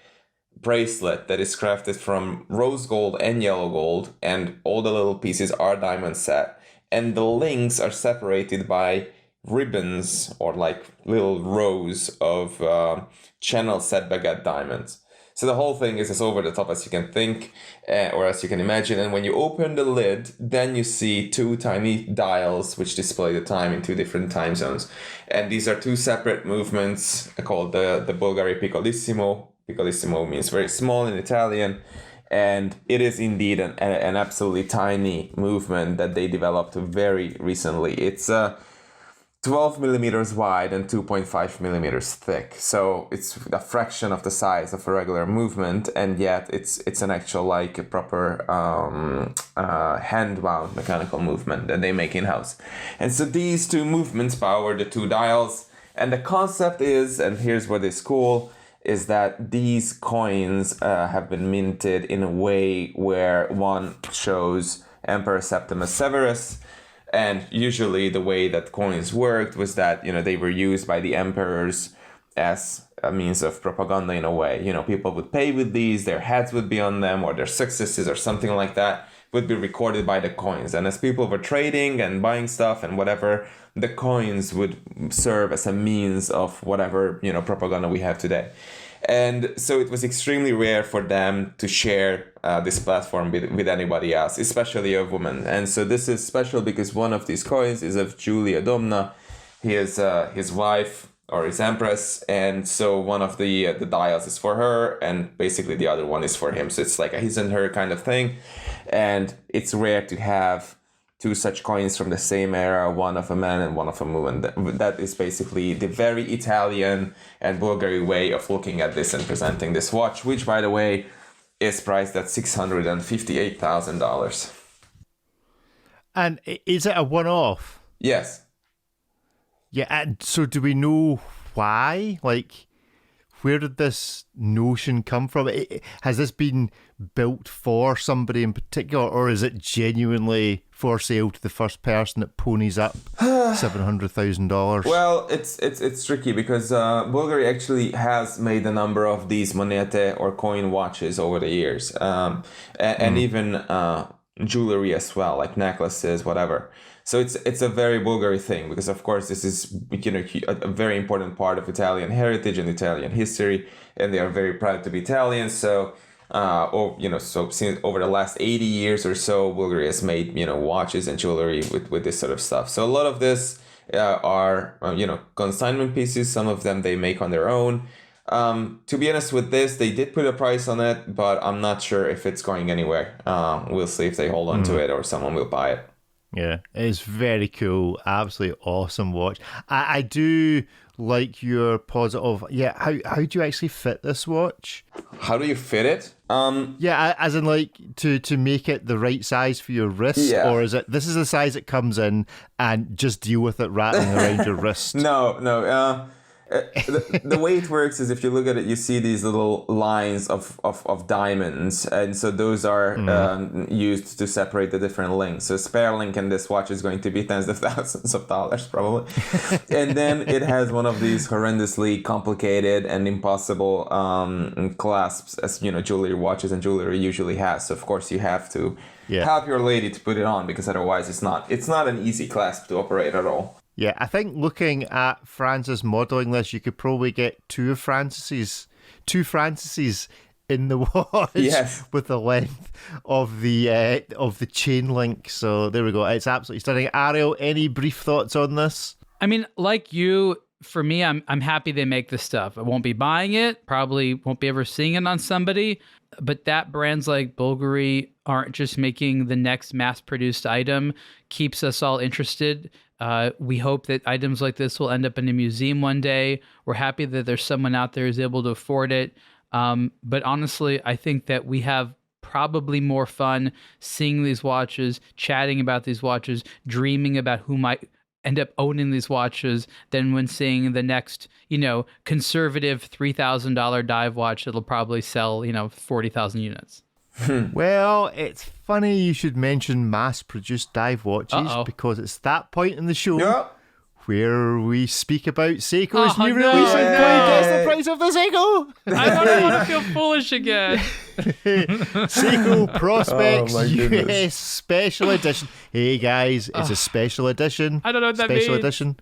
bracelet that is crafted from rose gold and yellow gold, and all the little pieces are diamond set, and the links are separated by ribbons or like little rows of channel set baguette diamonds. So the whole thing is as over the top as you can think, or as you can imagine. And when you open the lid, then you see two tiny dials which display the time in two different time zones. And these are two separate movements called the Bulgari Piccolissimo. Piccolissimo means very small in Italian. And it is indeed an absolutely tiny movement that they developed very recently. It's 12 millimeters wide and 2.5 millimeters thick. So it's a fraction of the size of a regular movement, and yet it's an actual like a proper hand-wound mechanical movement that they make in-house. And so these two movements power the two dials, and the concept is, and here's what is cool, is that these coins have been minted in a way where one shows Emperor Septimus Severus. And usually the way that coins worked was that, they were used by the emperors as a means of propaganda in a way. People would pay with these, their heads would be on them, or their successes or something like that would be recorded by the coins. And as people were trading and buying stuff and whatever, the coins would serve as a means of whatever, propaganda we have today. And so it was extremely rare for them to share this platform with anybody else, especially a woman. And so this is special because one of these coins is of Julia Domna. He is his wife or his empress. And so one of the dials is for her, and basically the other one is for him. So it's like a his and her kind of thing. And it's rare to have two such coins from the same era, one of a man and one of a woman. That is basically the very Italian and Bulgari way of looking at this and presenting this watch, which, by the way, is priced at $658,000. And is it a one-off? Yes. Yeah, and so do we know why? Like, where did this notion come from? Has this been built for somebody in particular, or is it genuinely for sale to the first person that ponies up $700,000? Well, it's tricky because Bulgari actually has made a number of these monete or coin watches over the years, and even jewelry as well, like necklaces, whatever. So it's a very Bulgari thing because, of course, this is a very important part of Italian heritage and Italian history, and they are very proud to be Italian. So, so since over the last 80 years or so, Bulgari has made watches and jewelry with this sort of stuff. So a lot of this are consignment pieces. Some of them they make on their own. To be honest with this, they did put a price on it, but I'm not sure if it's going anywhere. We'll see if they hold on to it or someone will buy it. Yeah, it's very cool. Absolutely awesome watch. I do like your positive. Yeah, how do you actually fit this watch? How do you fit it? Yeah, as in like to make it the right size for your wrist, or is it this is the size it comes in and just deal with it rattling around your wrist? No. The way it works is if you look at it, you see these little lines of diamonds, and so those are used to separate the different links. So a spare link in this watch is going to be tens of thousands of dollars probably. And then it has one of these horrendously complicated and impossible clasps, as jewelry watches and jewelry usually has. So of course you have to help your lady to put it on, because otherwise it's not an easy clasp to operate at all. Yeah, I think looking at France's modelling list, you could probably get two Franceses in the watch with the length of the chain link. So there we go. It's absolutely stunning. Ariel, any brief thoughts on this? I mean, like you, for me, I'm happy they make this stuff. I won't be buying it. Probably won't be ever seeing it on somebody. But that brands like Bulgari aren't just making the next mass-produced item keeps us all interested. We hope that items like this will end up in a museum one day. We're happy that there's someone out there who's able to afford it. But honestly, I think that we have probably more fun seeing these watches, chatting about these watches, dreaming about who might end up owning these watches than when seeing the next, conservative $3,000 dive watch that'll probably sell, 40,000 units. Well, it's funny you should mention mass-produced dive watches because it's that point in the show where we speak about Seiko's new release and guess the price of the Seiko. I don't want to feel foolish again. Seiko Prospects US Special Edition. Hey guys, it's a special edition. I don't know what that special means. Edition.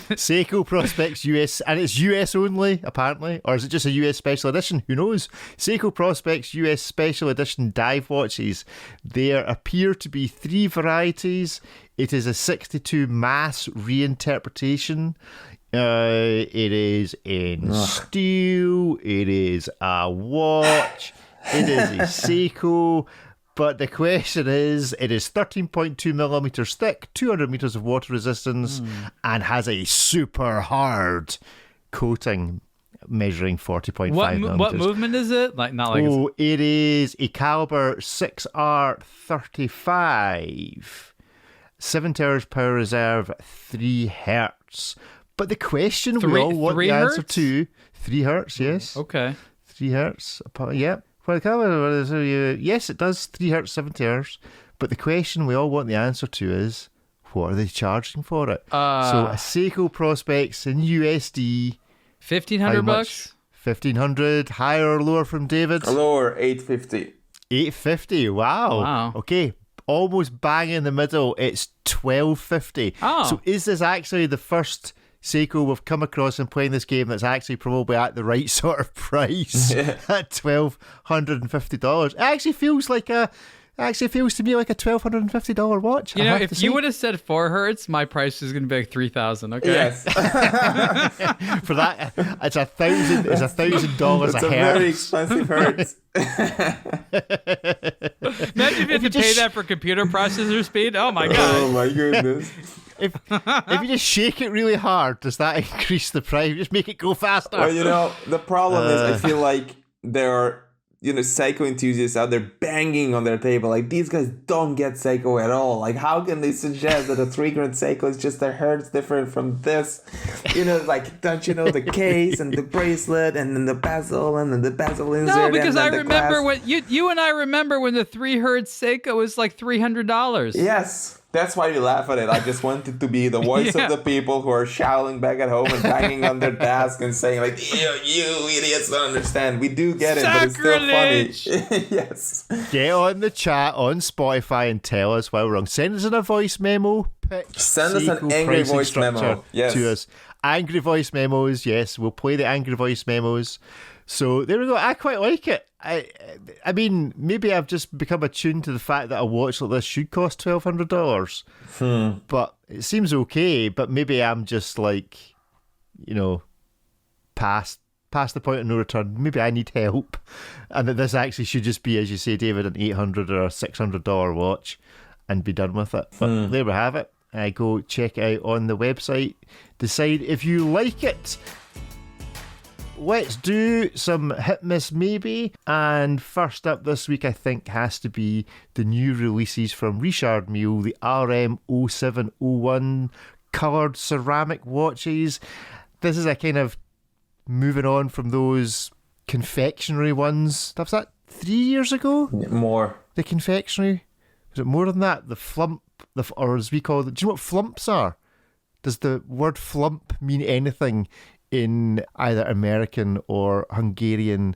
Seiko Prospects US, and it's US only, apparently. Or is it just a US Special Edition? Who knows? Seiko Prospects US Special Edition dive watches. There appear to be 3 varieties. It is a 62 mass reinterpretation. It is in steel. It is a watch. It is a Seiko. But the question is, it is 13.2 millimeters thick, 200 meters of water resistance, and has a super hard coating measuring 40.5 millimeters. What movement is it? It is a caliber 6R35. 7 towers power reserve, 3 hertz. But the question we all want the answer to, 3 hertz, yes. Okay. 3 hertz, yep. Yes, it does, 3 hertz, 7 towers. But the question we all want the answer to is, what are they charging for it? So a Seiko Prospects in USD. $1,500 bucks? 1,500, higher or lower from David? Lower, $850. $850, wow. Okay. Almost bang in the middle, it's $1,250. So is this actually the first Seiko we've come across in playing this game that's actually probably at the right sort of price at $1,250? It actually feels to me like a $1,250 watch. If you would have said 4 hertz, my price is going to be like $3,000. Okay. Yes. For that, it's $1,000. It's $1,000 it's a hertz. Very expensive hertz. Imagine if you had to pay that for computer processor speed. Oh my god. Oh my goodness. If you just shake it really hard, does that increase the price? Just make it go faster. Well, the problem is I feel like there are Seiko enthusiasts out there banging on their table. Like, these guys don't get Seiko at all. Like, how can they suggest that a 3-grand Seiko is just a hertz different from this? Don't you know the case and the bracelet and then the bezel and then the bezel insert? No, because and I then remember when you and I remember when the 3 hertz Seiko was like $300. Yes. That's why we laugh at it. I just wanted to be the voice of the people who are shouting back at home and banging on their desk and saying like, you idiots don't understand. We do get it, but it's still funny. Yes. Get on the chat on Spotify and tell us why we're wrong. Send us in a voice memo. Send us an angry voice memo. Yes. To us. Angry voice memos. Yes, we'll play the angry voice memos. So there we go. I quite like it. I mean, maybe I've just become attuned to the fact that a watch like this should cost $1,200. But it seems okay. But maybe I'm just like, past the point of no return. Maybe I need help, and that this actually should just be, as you say, David, an $800 or $600 watch. and be done with it. But there we have it. Go check it out on the website. Decide if you like it. Let's do some hit miss maybe. And first up this week, I think, has to be the new releases from Richard Mille, the RM 0701 coloured ceramic watches. This is a kind of moving on from those confectionery ones. Was that 3 years ago? More. The confectionery? Was it more than that? The flump, or as we call it, do you know what flumps are? Does the word flump mean anything in either American or Hungarian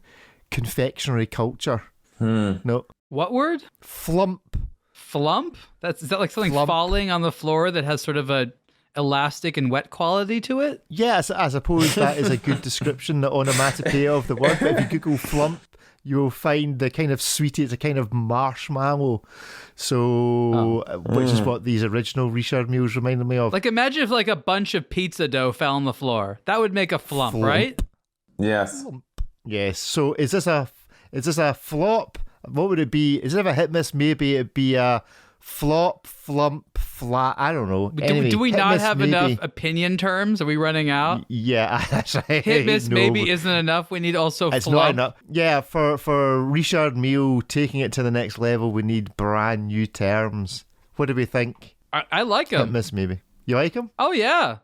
confectionery culture? No. What word? Flump. Flump? Is that like something Flump. falling on the floor that has sort of a elastic and wet quality to it? Yes, I suppose that is a good description, the onomatopoeia of the word. But if you Google flump, you'll find the kind of sweetie, it's a kind of marshmallow. So, which is what these original Richard Milles reminded me of. Like, imagine if like a bunch of pizza dough fell on the floor. That would make a flump, right? Yes. Yes. So is this a flop? What would it be? Is it a hit miss? Maybe it'd be a flop, flump, flat. I don't know. Anyway, do we hit not miss, have maybe. enough opinion terms? Are we running out? Yeah, that's right. Hit miss No, maybe isn't enough. We need also it's flump. not enough. Yeah, for Richard Mille taking it to the next level, we need brand new terms. What do we think? I like Hit them. miss maybe. You like them? Oh yeah.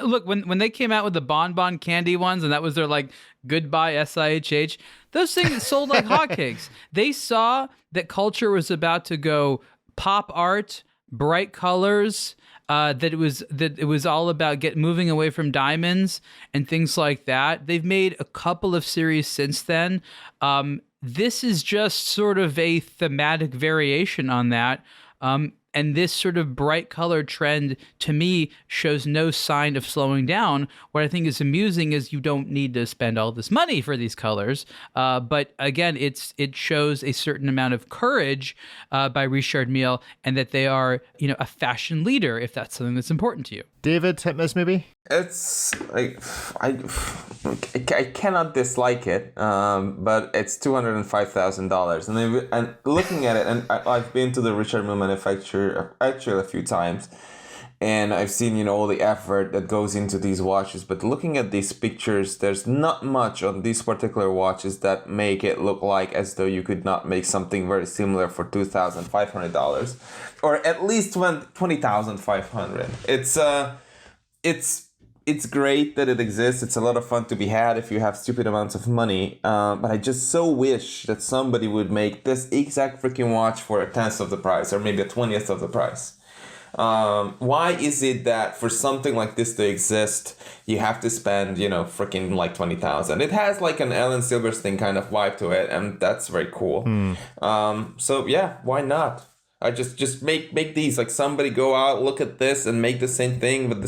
Look, when they came out with the bonbon candy ones, and that was their like goodbye SIHH, those things sold like hotcakes. They saw that culture was about to go pop art, bright colors, that it was all about moving away from diamonds and things like that. They've made a couple of series since then. This is just sort of a thematic variation on that. And this sort of bright color trend, to me, shows no sign of slowing down. What I think is amusing is you don't need to spend all this money for these colors. But again, it shows a certain amount of courage by Richard Mille, and that they are, a fashion leader, if that's something that's important to you. David, hit miss maybe? It's like I cannot dislike it, but it's $205,000, and looking at it, and I've been to the Richard Mille manufacturer actually a few times, and I've seen all the effort that goes into these watches. But looking at these pictures, there's not much on these particular watches that make it look like as though you could not make something very similar for $2,500, or at least $20,500. It's great that it exists. It's a lot of fun to be had if you have stupid amounts of money. But I just so wish that somebody would make this exact freaking watch for a 10th of the price, or maybe a 20th of the price. Why is it that for something like this to exist, you have to spend, freaking like $20,000? It has like an Alan Silverstein kind of vibe to it, and that's very cool. So yeah, why not? I just make these, like, somebody go out, look at this, and make the same thing with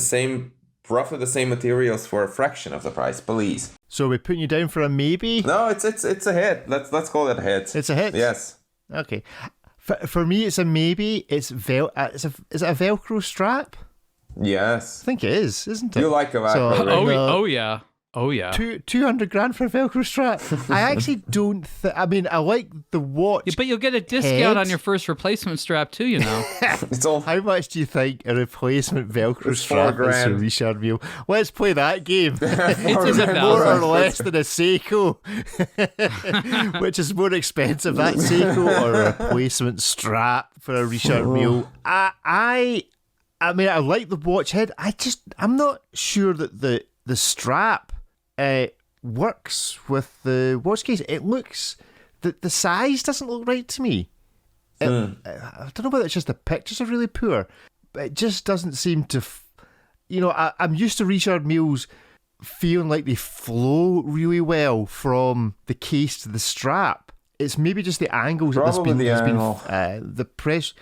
roughly the same materials for a fraction of the price, please. So we're putting you down for a maybe? No, it's a hit. Let's call it a hit. It's a hit? Yes. Okay. For me, it's a maybe. Is it a Velcro strap? Yes. I think it is, isn't it? You like a Velcro, right? Oh yeah. Oh yeah. $200,000 for a Velcro strap. I actually don't. I like the watch. Yeah, but you'll get a discount on your first replacement strap too. It's all. How much do you think a replacement Velcro It's strap is for $4,000. Richard Mille? Let's play that game. It's in the More or thousands. less than a Seiko. Which is more expensive, that Seiko or a replacement strap for a Richard Mille? I like the watch head. I'm not sure that the strap works with the watch case. It looks, the size doesn't look right to me. I don't know whether it's just the pictures are really poor, but it just doesn't seem to. I'm used to Richard Milles feeling like they flow really well from the case to the strap. It's maybe just the angles that Probably the angle. the press.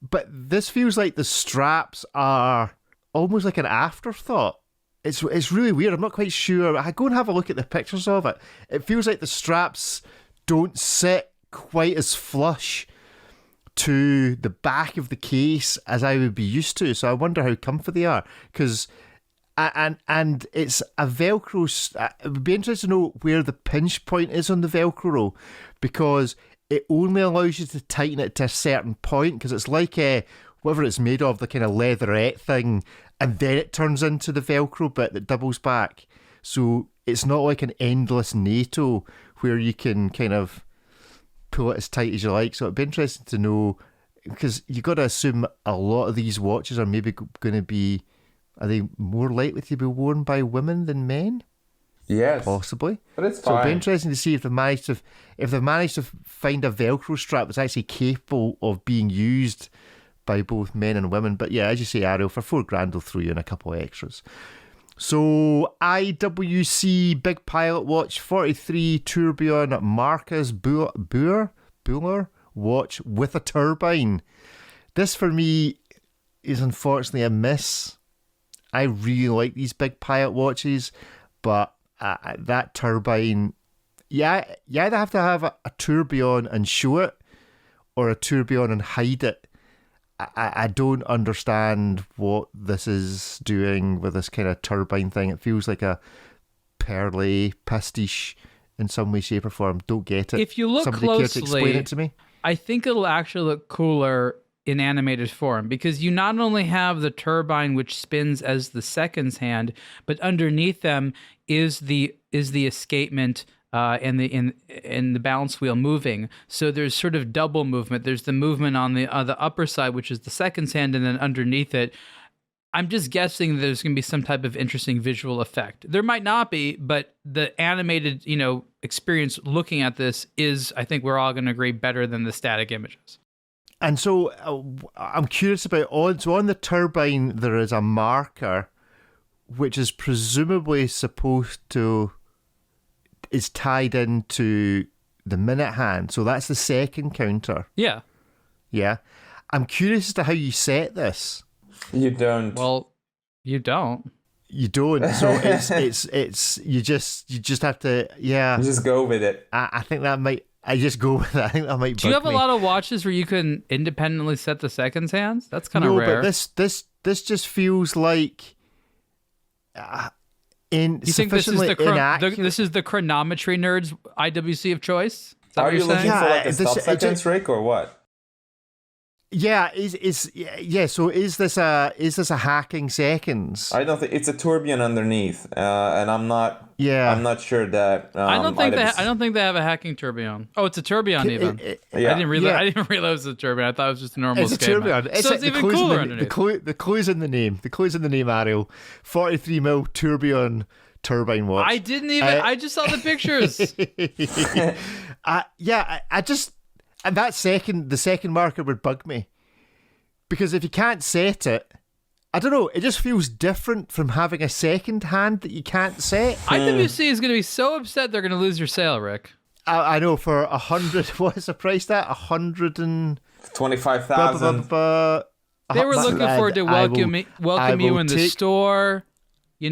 But this feels like the straps are almost like an afterthought. It's really weird. I'm not quite sure. I go and have a look at the pictures of it. It feels like the straps don't sit quite as flush to the back of the case as I would be used to. So I wonder how comfy they are. Because and it's a Velcro. It would be interesting to know where the pinch point is on the Velcro roll, because it only allows you to tighten it to a certain point, because it's like whatever it's made of, the kind of leatherette thing, and then it turns into the Velcro bit that doubles back. So it's not like an endless NATO where you can kind of pull it as tight as you like. So it'd be interesting to know, because you got to assume a lot of these watches are maybe going to be, are they more likely to be worn by women than men? Yes, possibly. But it's so fine. it'd be interesting to see if they've managed to find a Velcro strap that's actually capable of being used by both men and women. But yeah, as you say, Ariel, for $4,000 they'll throw you in a couple of extras. So IWC Big Pilot Watch 43 Tourbillon Marcus Buller watch with a turbine. This for me is unfortunately a miss. I really like these Big Pilot watches, but that turbine, you either have to have a tourbillon and show it, or a tourbillon and hide it. I don't understand what this is doing with this kind of turbine thing. It feels like a perlé pastiche in some way, shape, or form. Don't get it. If you look Somebody closely, care to explain it to me? I think it'll actually look cooler in animated form, because you not only have the turbine which spins as the seconds hand, but underneath them is the escapement and the balance wheel moving. So there's sort of double movement. There's the movement on the upper side, which is the seconds hand, and then underneath it, I'm just guessing there's going to be some type of interesting visual effect. There might not be, but the animated, experience looking at this is, I think we're all going to agree, better than the static images. And so I'm curious about on the turbine there is a marker which is presumably is tied into the minute hand. So that's the second counter. Yeah. Yeah. I'm curious as to how you set this. You don't. Well, you don't. You don't. So it's you just have to, yeah. You just go with it. I think that might. I just go with it. I think that might. Do you have me. a lot of watches where you can independently set the seconds hands? That's kind of no, rare. but this just feels like you think this is inaccurate. this is the chronometry nerds IWC of choice? Is that Are what you you're looking saying? for like a this- stop seconds trick or what? Yeah, so is this a hacking seconds? I don't think it's a tourbillon underneath, and I'm not. Yeah. I'm not sure that. I don't think they have a hacking tourbillon. Oh, it's a tourbillon even. Yeah. I didn't realize it was a tourbillon. I thought it was just a normal It's a escapement. tourbillon. So it's even cooler underneath. The clue's in the name. The clue's in the name, Ariel. 43mm tourbillon turbine watch. I didn't even. I just saw the pictures. And the second marker would bug me, because if you can't set it, I don't know, it just feels different from having a second hand that you can't set. IWC is going to be so upset they're going to lose your sale, Rick. I know, for 100, what is the price at? 25,000. They were looking forward to welcome you in the store.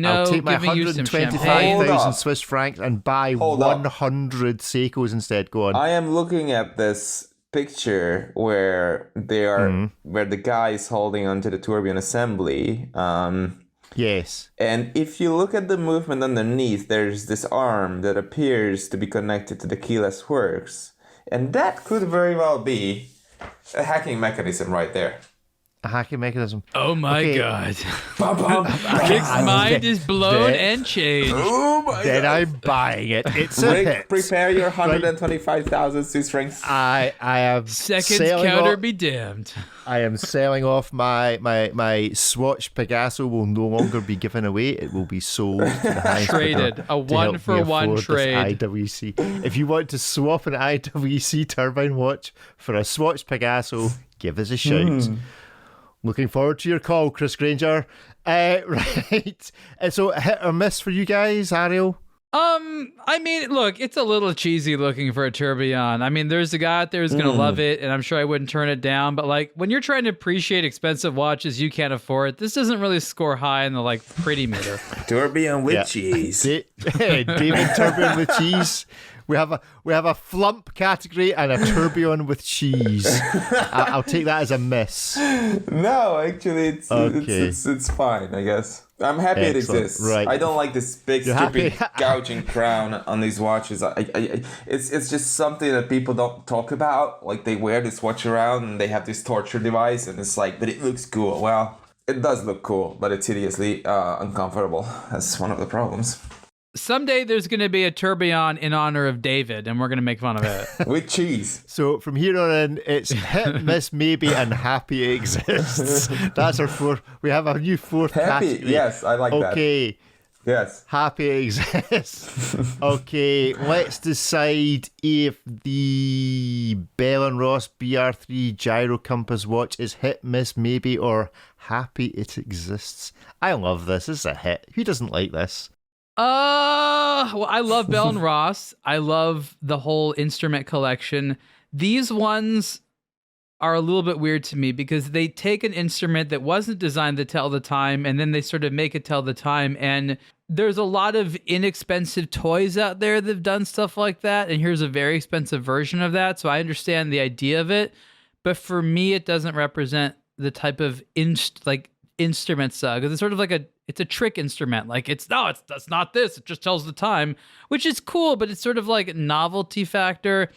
I'll take my giving you some champagne. 125,000 Swiss francs and buy 100 Seikos instead. Go on. I am looking at this picture where they are, where the guy is holding onto the tourbillon assembly. Yes. And if you look at the movement underneath, there's this arm that appears to be connected to the keyless works, and that could very well be a hacking mechanism right there. A hacking mechanism. Oh my God. Rick's mind is blown and changed. Oh my Then God. I'm buying it. It's a Rick, hit. prepare your 125,000 Swiss francs. I am Seconds selling counter off, be damned. I am selling off my Swatch Pegaso. Will no longer be given away. It will be sold to the highest Traded. bidder A to help me 1-for-1 afford this trade. IWC. If you want to swap an IWC turbine watch for a Swatch Pegaso, give us a shout. Looking forward to your call, Chris Granger. Right. So, hit or miss for you guys, Ariel? I mean, look, it's a little cheesy looking for a tourbillon. I mean, there's a guy out there who's going to love it, and I'm sure I wouldn't turn it down. But, like, when you're trying to appreciate expensive watches you can't afford, this doesn't really score high in the, like, pretty meter. Tourbillon with cheese. David Tourbillon with cheese. We have a flump category and a tourbillon with cheese. I'll take that as a miss. No, actually, it's Okay. it's fine, I guess. I'm happy it Excellent. exists. Right. I don't like this big, You're stupid happy? gouging crown on these watches. It's just something that people don't talk about. Like, they wear this watch around and they have this torture device, and it's like, but it looks cool. Well, it does look cool, but it's hideously uncomfortable. That's one of the problems. Someday there's going to be a tourbillon in honor of David, and we're going to make fun of it. With cheese. So from here on in, it's hit, miss, maybe, and happy exists. That's our fourth. We have a new fourth Happy, category. yes, I like that. Okay, Yes. happy exists. Okay, let's decide if the Bell & Ross BR3 Gyro Compass watch is hit, miss, maybe, or happy it exists. I love this. This is a hit. Who doesn't like this? Well, I love Bell & Ross. I love the whole instrument collection. These ones are a little bit weird to me because they take an instrument that wasn't designed to tell the time, and then they sort of make it tell the time. And there's a lot of inexpensive toys out there that have done stuff like that, and here's a very expensive version of that. So I understand the idea of it, but for me, it doesn't represent the type of instruments, because it's sort of like it's a trick instrument. Like, that's not this. It just tells the time, which is cool, but it's sort of like a novelty factor.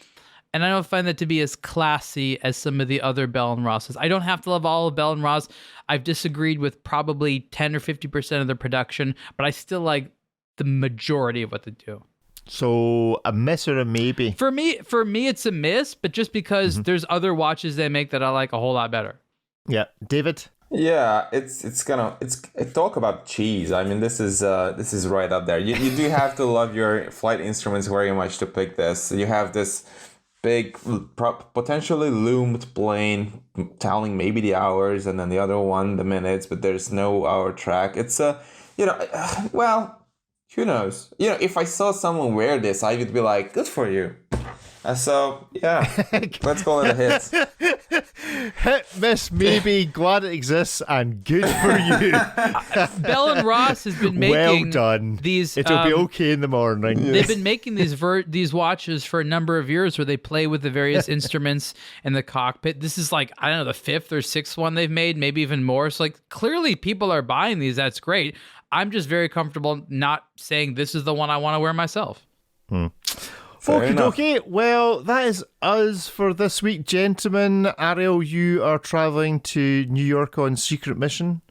And I don't find that to be as classy as some of the other Bell & Rosses. I don't have to love all of Bell & Ross. I've disagreed with probably 10 or 50% of their production, but I still like the majority of what they do. So a miss or a maybe? For me, it's a miss, but just because there's other watches they make that I like a whole lot better. Yeah, David. Yeah, it's talk about cheese. I mean, this is right up there. You do have to love your flight instruments very much to pick this. You have this big, potentially loomed plane telling maybe the hours, and then the other one the minutes, but there's no hour track. It's well, who knows? If I saw someone wear this, I would be like, good for you. So yeah, let's call it a hit. Hit, miss, maybe, glad it exists, and good for you. Bell & Ross has been making well done. These. It'll be okay in the morning. They've been making these watches for a number of years where they play with the various instruments in the cockpit. This is like, I don't know, the fifth or sixth one they've made, maybe even more. So like, clearly people are buying these. That's great. I'm just very comfortable not saying this is the one I want to wear myself. Okay, well, that is us for this week, gentlemen. Ariel, you are travelling to New York on secret mission.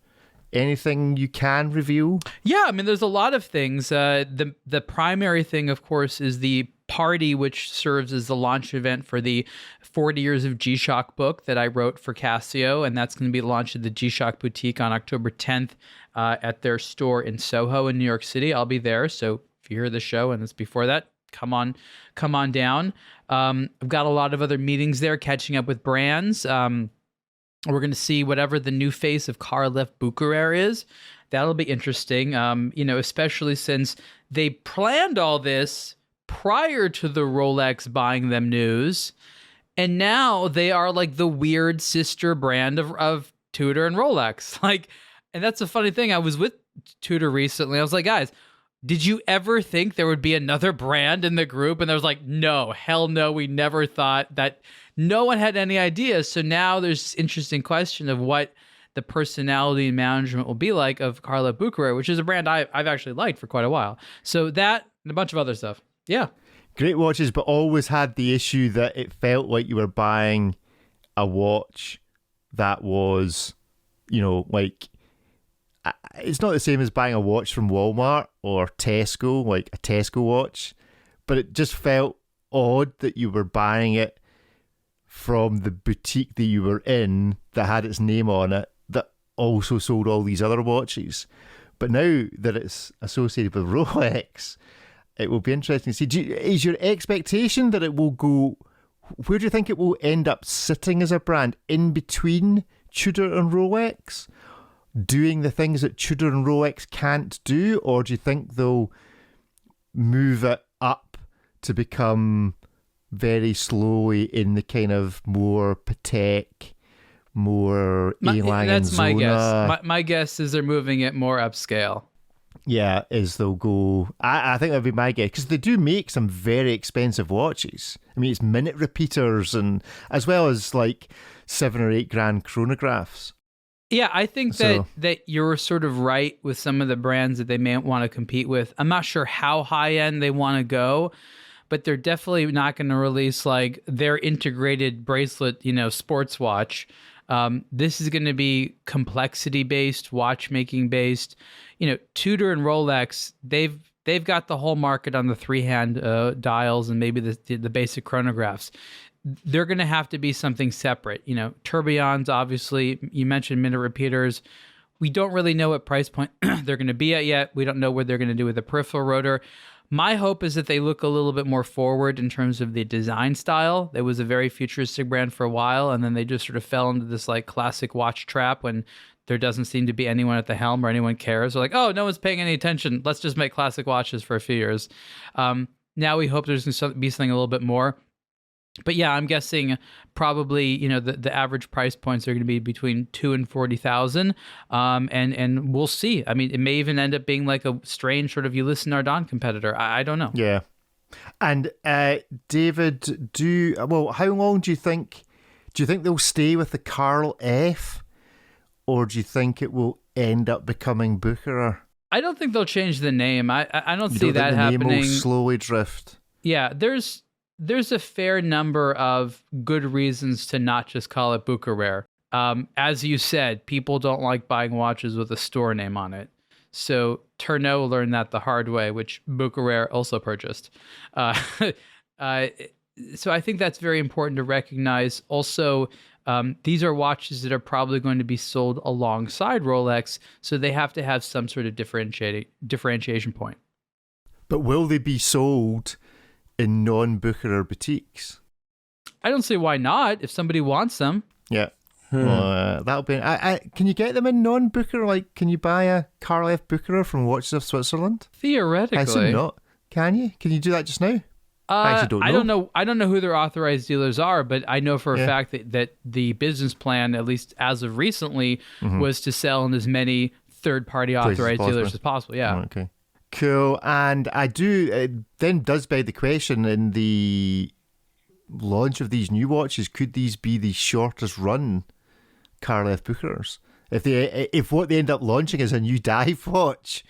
Anything you can reveal? Yeah, I mean, there's a lot of things. The primary thing, of course, is the party, which serves as the launch event for the 40 Years of G-Shock book that I wrote for Casio, and that's going to be launched at the G-Shock Boutique on October 10th at their store in Soho in New York City. I'll be there, so if you hear the show and it's before that, come on down. I've got a lot of other meetings there, catching up with brands. We're going to see whatever the new face of Karl Bucherer is. That'll be interesting, especially since they planned all this prior to the Rolex buying them news. And now they are like the weird sister brand of Tudor and Rolex. And that's a funny thing. I was with Tudor recently. I was like, guys, did you ever think there would be another brand in the group? And there was like, no, hell no. We never thought that. No one had any idea. So now there's this interesting question of what the personality and management will be like of Karl Bucherer, which is a brand I've actually liked for quite a while. So that and a bunch of other stuff. Yeah. Great watches, but always had the issue that it felt like you were buying a watch that was, it's not the same as buying a watch from Walmart or Tesco, like a Tesco watch, but it just felt odd that you were buying it from the boutique that you were in that had its name on it that also sold all these other watches. But now that it's associated with Rolex, it will be interesting to see. Is your expectation that it will go, where do you think it will end up sitting as a brand? In between Tudor and Rolex? Doing the things that Tudor and Rolex can't do? Or do you think they'll move it up to become very slowly in the kind of more Patek, more A-Lang and That's my Zona? guess. My guess is they're moving it more upscale. Yeah, is they'll go... I think that would be my guess, because they do make some very expensive watches. I mean, it's minute repeaters, and as well as like $7 or $8 grand chronographs. Yeah, I think that you're sort of right with some of the brands that they may want to compete with. I'm not sure how high end they want to go, but they're definitely not going to release like their integrated bracelet, sports watch. This is going to be complexity based, watchmaking based. Tudor and Rolex, they've got the whole market on the 3-hand dials and maybe the basic chronographs. They're going to have to be something separate. Tourbillons, obviously, you mentioned minute repeaters. We don't really know what price point they're going to be at yet. We don't know what they're going to do with the peripheral rotor. My hope is that they look a little bit more forward in terms of the design style. There was a very futuristic brand for a while, and then they just sort of fell into this like classic watch trap when there doesn't seem to be anyone at the helm or anyone cares. They're like, oh, no one's paying any attention. Let's just make classic watches for a few years. Now we hope there's going to be something a little bit more. But yeah, I'm guessing probably the average price points are going to be between 2 and 40,000, and we'll see. I mean, it may even end up being like a strange sort of Ulysse Nardin competitor. I don't know. Yeah, and David, how long do you think? Do you think they'll stay with the Carl F, or do you think it will end up becoming Bucherer? I don't think they'll change the name. I don't see that the happening. Name will slowly drift. Yeah, there's a fair number of good reasons to not just call it Bucherer. As you said, people don't like buying watches with a store name on it. So Tourneau learned that the hard way, which Bucherer also purchased. So I think that's very important to recognize. Also, these are watches that are probably going to be sold alongside Rolex, so they have to have some sort of differentiation point. But will they be sold in non-Bucherer boutiques? I don't see why not, if somebody wants them. Yeah. Well, that'll be... can you get them in non-Bucherer? Like, can you buy a Carl F. Bucherer from Watches of Switzerland? Theoretically. I assume not. Can you? Can you do that just now? I actually don't know. I don't know who their authorized dealers are, but I know for a fact that the business plan, at least as of recently, was to sell in as many third-party authorized dealers as possible. Yeah. Oh, okay. Cool. And it then does beg the question, in the launch of these new watches, could these be the shortest run Carl F. Bucherers? If what they end up launching is a new dive watch,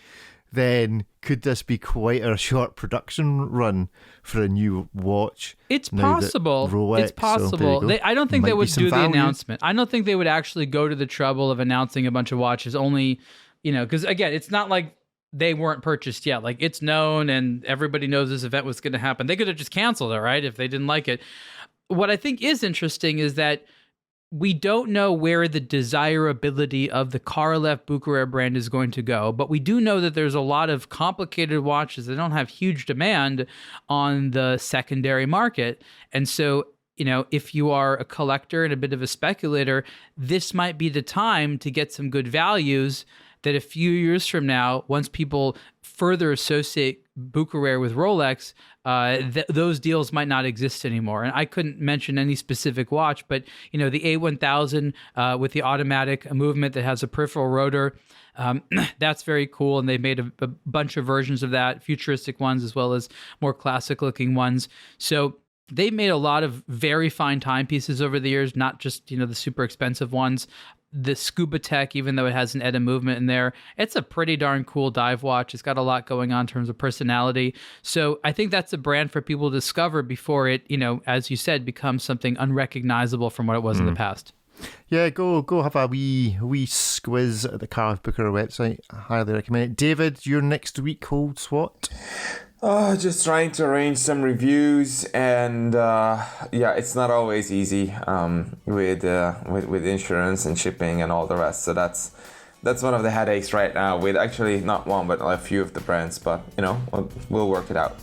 then could this be quite a short production run for a new watch? It's possible. It's possible. I don't think they would do the announcement. I don't think they would actually go to the trouble of announcing a bunch of watches only, because again, it's not like they weren't purchased yet. Like, it's known and everybody knows this event was going to happen. They could have just canceled it, right? If they didn't like it. What I think is interesting is that we don't know where the desirability of the Carl F. Bucherer brand is going to go, but we do know that there's a lot of complicated watches that don't have huge demand on the secondary market. And so, if you are a collector and a bit of a speculator, this might be the time to get some good values that a few years from now, once people further associate Bucherer with Rolex, those deals might not exist anymore. And I couldn't mention any specific watch, but the A1000 with the automatic movement that has a peripheral rotor, that's very cool. And they made a bunch of versions of that, futuristic ones as well as more classic looking ones. So they've made a lot of very fine timepieces over the years, not just the super expensive ones. The Scuba Tech, even though it has an ETA movement in there, it's a pretty darn cool dive watch. It's got a lot going on in terms of personality. So I think that's a brand for people to discover before it, as you said, becomes something unrecognizable from what it was in the past. Yeah, go have a wee squiz at the Carl F. Bucherer website. I highly recommend it. David, your next week holds what? Just trying to arrange some reviews, and it's not always easy with insurance and shipping and all the rest. So that's one of the headaches right now, with actually not one but a few of the brands. But we'll work it out.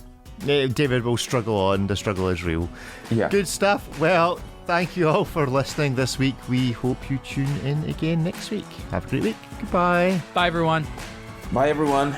David will struggle on. The struggle is real. Yeah. Good stuff. Well, thank you all for listening this week. We hope you tune in again next week. Have a great week. Goodbye. Bye, everyone. Bye, everyone.